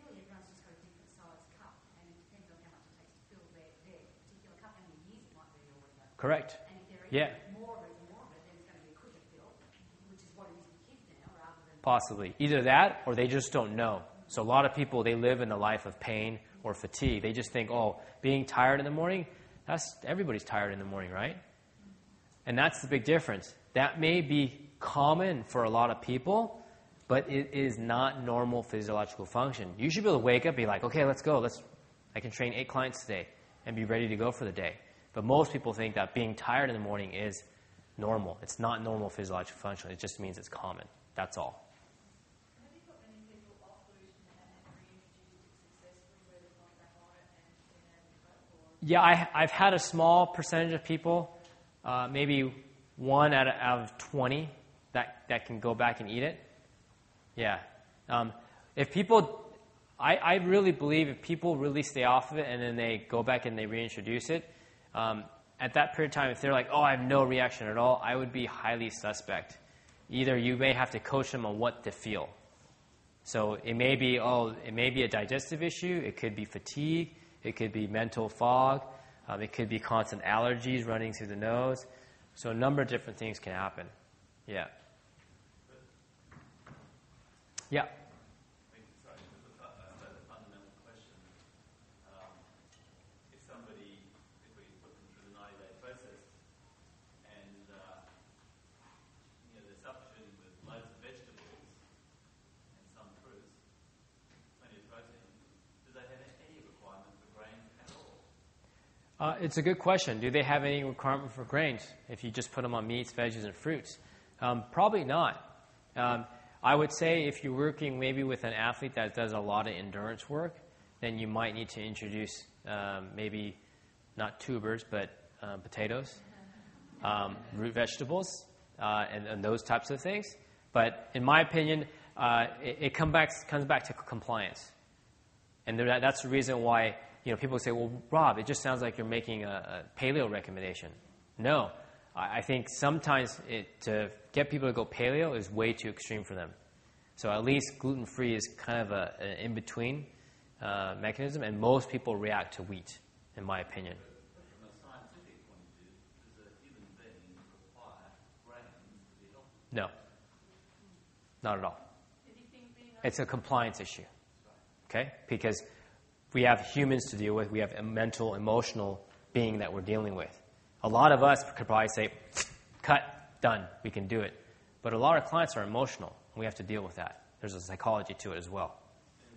really, everyone's just got a different size cup, and it depends on how much it takes to fill their particular cup, how many years it might be or whatever. Correct. And if they're eating more of it, then it's going to be a quicker fill, which is what it is with kids now, rather than... Possibly. Either that, or they just don't know. So a lot of people, they live in a life of pain or fatigue. They just think, being tired in the morning, everybody's tired in the morning, right? And that's the big difference. That may be common for a lot of people, but it is not normal physiological function. You should be able to wake up and be like, okay, let's go. I can train 8 clients today and be ready to go for the day. But most people think that being tired in the morning is normal. It's not normal physiological function. It just means it's common. That's all. Yeah, I've had a small percentage of people, maybe 1 out of 20, that can go back and eat it. Yeah. If people, I really believe if people really stay off of it and then they go back and they reintroduce it, at that period of time, if they're like, I have no reaction at all, I would be highly suspect. Either you may have to coach them on what to feel. So it may be a digestive issue. It could be fatigue. It could be mental fog. It could be constant allergies running through the nose. So a number of different things can happen. Yeah. Yeah. Sorry, just a fundamental question. If we put them through the 90-day process, and they're substituting with loads of vegetables and some fruits, plenty of protein, do they have any requirement for grains at all? It's a good question. Do they have any requirement for grains if you just put them on meats, veggies, and fruits? Probably not. I would say if you're working maybe with an athlete that does a lot of endurance work, then you might need to introduce maybe not tubers, but potatoes, root vegetables, and those types of things. But in my opinion, it comes back to compliance. And that's the reason why people say, well, Rob, it just sounds like you're making a paleo recommendation. No. I think sometimes to get people to go paleo is way too extreme for them. So at least gluten-free is kind of an in-between mechanism, and most people react to wheat, in my opinion. But from a scientific point of view, does a human being require grains to be healthy? No. Not at all. It's a compliance issue. Okay? Because we have humans to deal with. We have a mental, emotional being that we're dealing with. A lot of us could probably say, cut, done, we can do it. But a lot of clients are emotional, and we have to deal with that. There's a psychology to it as well.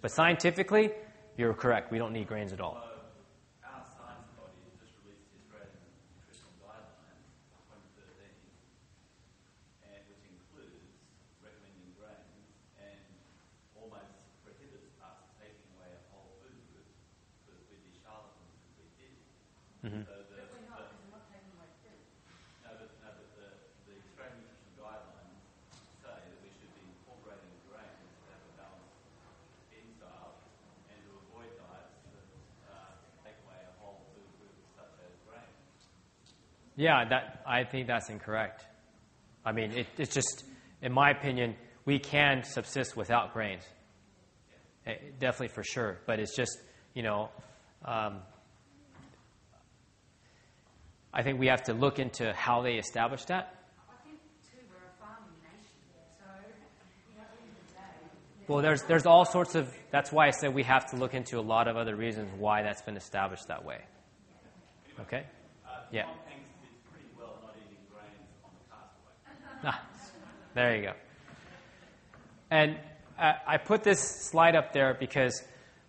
But scientifically, you're correct. We don't need grains at all. Our science body just released its regimen Mm-hmm. Definitely not, because we're not taking away food. No, but the Australian nutrition guidelines say that we should be incorporating grains to have a balanced eating style and to avoid diets that take away a whole food group such as grains. Yeah, I think that's incorrect. I mean, it's just, in my opinion, we can subsist without grains. Definitely for sure. But it's just, I think we have to look into how they established that. I think, too, we're a farming nation, so, at the end of the day... Well, there's all sorts of, that's why I said we have to look into a lot of other reasons why that's been established that way. Okay? Yeah. Tom Hanks did pretty well not eating grains on the castaway. There you go. And I put this slide up there because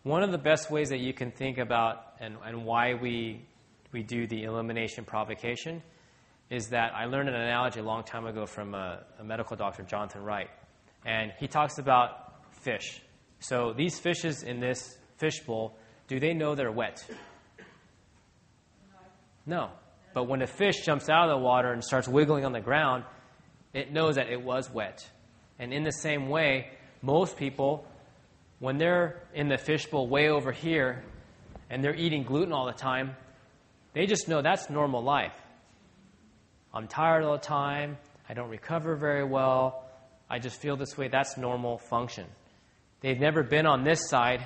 one of the best ways that you can think about and why we do the elimination provocation is that I learned an analogy a long time ago from a medical doctor, Jonathan Wright. And he talks about fish. So these fishes in this fish bowl, do they know they're wet? No. But when a fish jumps out of the water and starts wiggling on the ground, it knows that it was wet. And in the same way, most people, when they're in the fishbowl way over here and they're eating gluten all the time, they just know that's normal life. I'm tired all the time. I don't recover very well. I just feel this way. That's normal function. They've never been on this side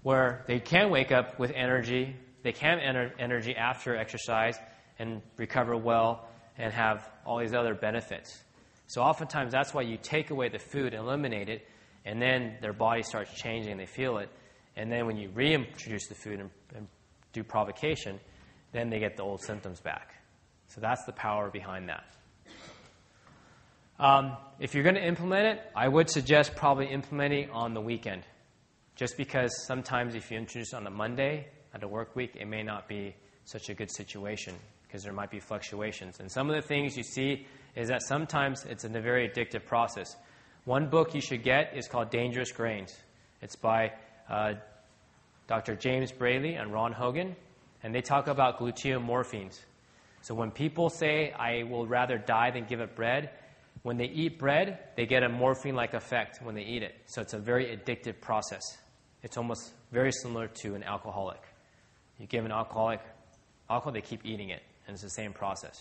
where they can wake up with energy. They can energy after exercise and recover well and have all these other benefits. So oftentimes that's why you take away the food, eliminate it, and then their body starts changing, they feel it. And then when you reintroduce the food and do provocation, then they get the old symptoms back. So that's the power behind that. If you're going to implement it, I would suggest probably implementing on the weekend. Just because sometimes if you introduce it on a Monday at a work week, it may not be such a good situation because there might be fluctuations. And some of the things you see is that sometimes it's a very addictive process. One book you should get is called Dangerous Grains. It's by Dr. James Braley and Ron Hogan, and they talk about gluteomorphines. So when people say, I will rather die than give up bread, when they eat bread, they get a morphine-like effect when they eat it. So it's a very addictive process. It's almost very similar to an alcoholic. You give an alcoholic alcohol, they keep eating it, and it's the same process.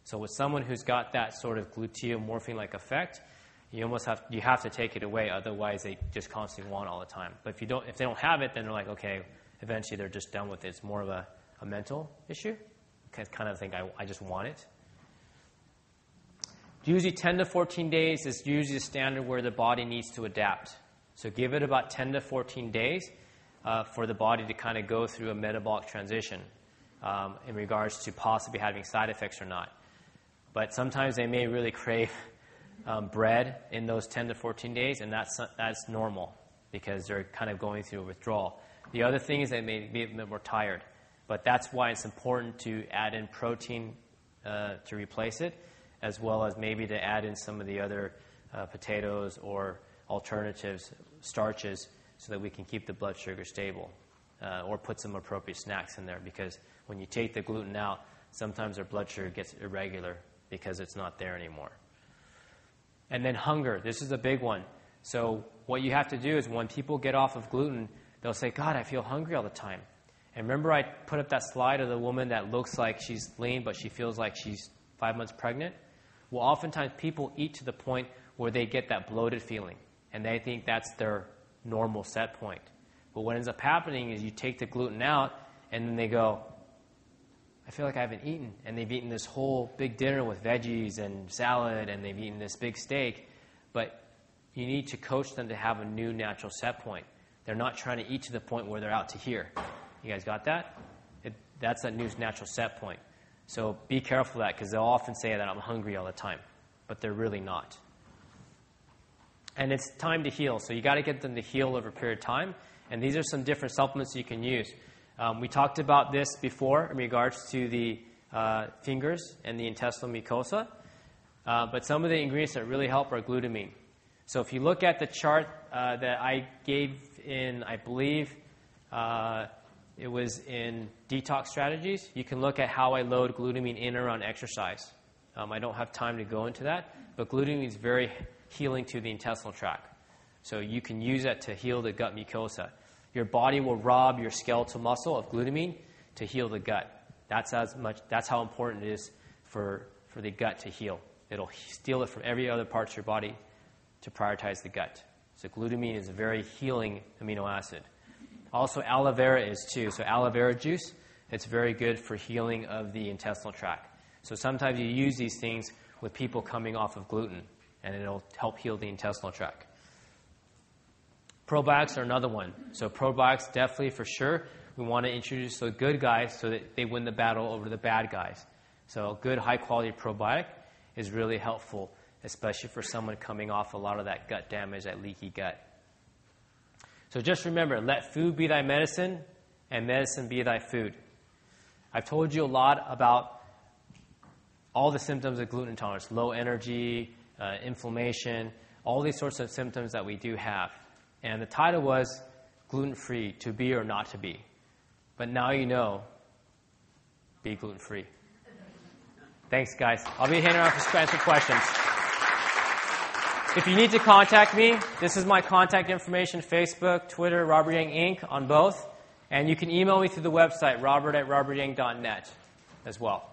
So with someone who's got that sort of gluteomorphine-like effect, you have to take it away, otherwise they just constantly want it all the time. But if they don't have it, then they're like, okay, eventually they're just done with it. It's more of a mental issue. Kind of think I just want it. Usually 10 to 14 days is usually the standard where the body needs to adapt. So give it about 10 to 14 days for the body to kind of go through a metabolic transition in regards to possibly having side effects or not. But sometimes they may really crave bread in those 10 to 14 days, and that's normal because they're kind of going through a withdrawal. The other thing is they may be a bit more tired. But that's why it's important to add in protein to replace it, as well as maybe to add in some of the other potatoes or alternatives, starches, so that we can keep the blood sugar stable, or put some appropriate snacks in there, because when you take the gluten out, sometimes our blood sugar gets irregular because it's not there anymore. And then hunger. This is a big one. So what you have to do is when people get off of gluten, they'll say, God, I feel hungry all the time. And remember I put up that slide of the woman that looks like she's lean, but she feels like she's 5 months pregnant? Well, oftentimes people eat to the point where they get that bloated feeling, and they think that's their normal set point. But what ends up happening is you take the gluten out, and then they go, I feel like I haven't eaten. And they've eaten this whole big dinner with veggies and salad, and they've eaten this big steak. But you need to coach them to have a new natural set point. They're not trying to eat to the point where they're out to here. You guys got that? That's that new natural set point. So be careful of that, because they'll often say that I'm hungry all the time, but they're really not. And it's time to heal. So you got to get them to heal over a period of time. And these are some different supplements you can use. We talked about this before in regards to the fingers and the intestinal mucosa. But some of the ingredients that really help are glutamine. So if you look at the chart that I gave in, I believe, It was in detox strategies. You can look at how I load glutamine in and around exercise. I don't have time to go into that, but glutamine is very healing to the intestinal tract. So you can use that to heal the gut mucosa. Your body will rob your skeletal muscle of glutamine to heal the gut. That's how important it is for the gut to heal. It'll steal it from every other part of your body to prioritize the gut. So glutamine is a very healing amino acid. Also, aloe vera is too. So aloe vera juice, it's very good for healing of the intestinal tract. So sometimes you use these things with people coming off of gluten, and it'll help heal the intestinal tract. Probiotics are another one. So probiotics, definitely for sure, we want to introduce the good guys so that they win the battle over the bad guys. So a good high-quality probiotic is really helpful, especially for someone coming off a lot of that gut damage, that leaky gut. So just remember, let food be thy medicine and medicine be thy food. I've told you a lot about all the symptoms of gluten intolerance, low energy, inflammation, all these sorts of symptoms that we do have. And the title was gluten-free, to be or not to be. But now you know, be gluten-free. Thanks, guys. I'll be hanging around for answer questions. If you need to contact me, this is my contact information, Facebook, Twitter, Robert Yang Inc. on both. And you can email me through the website, robert@robertyang.net as well.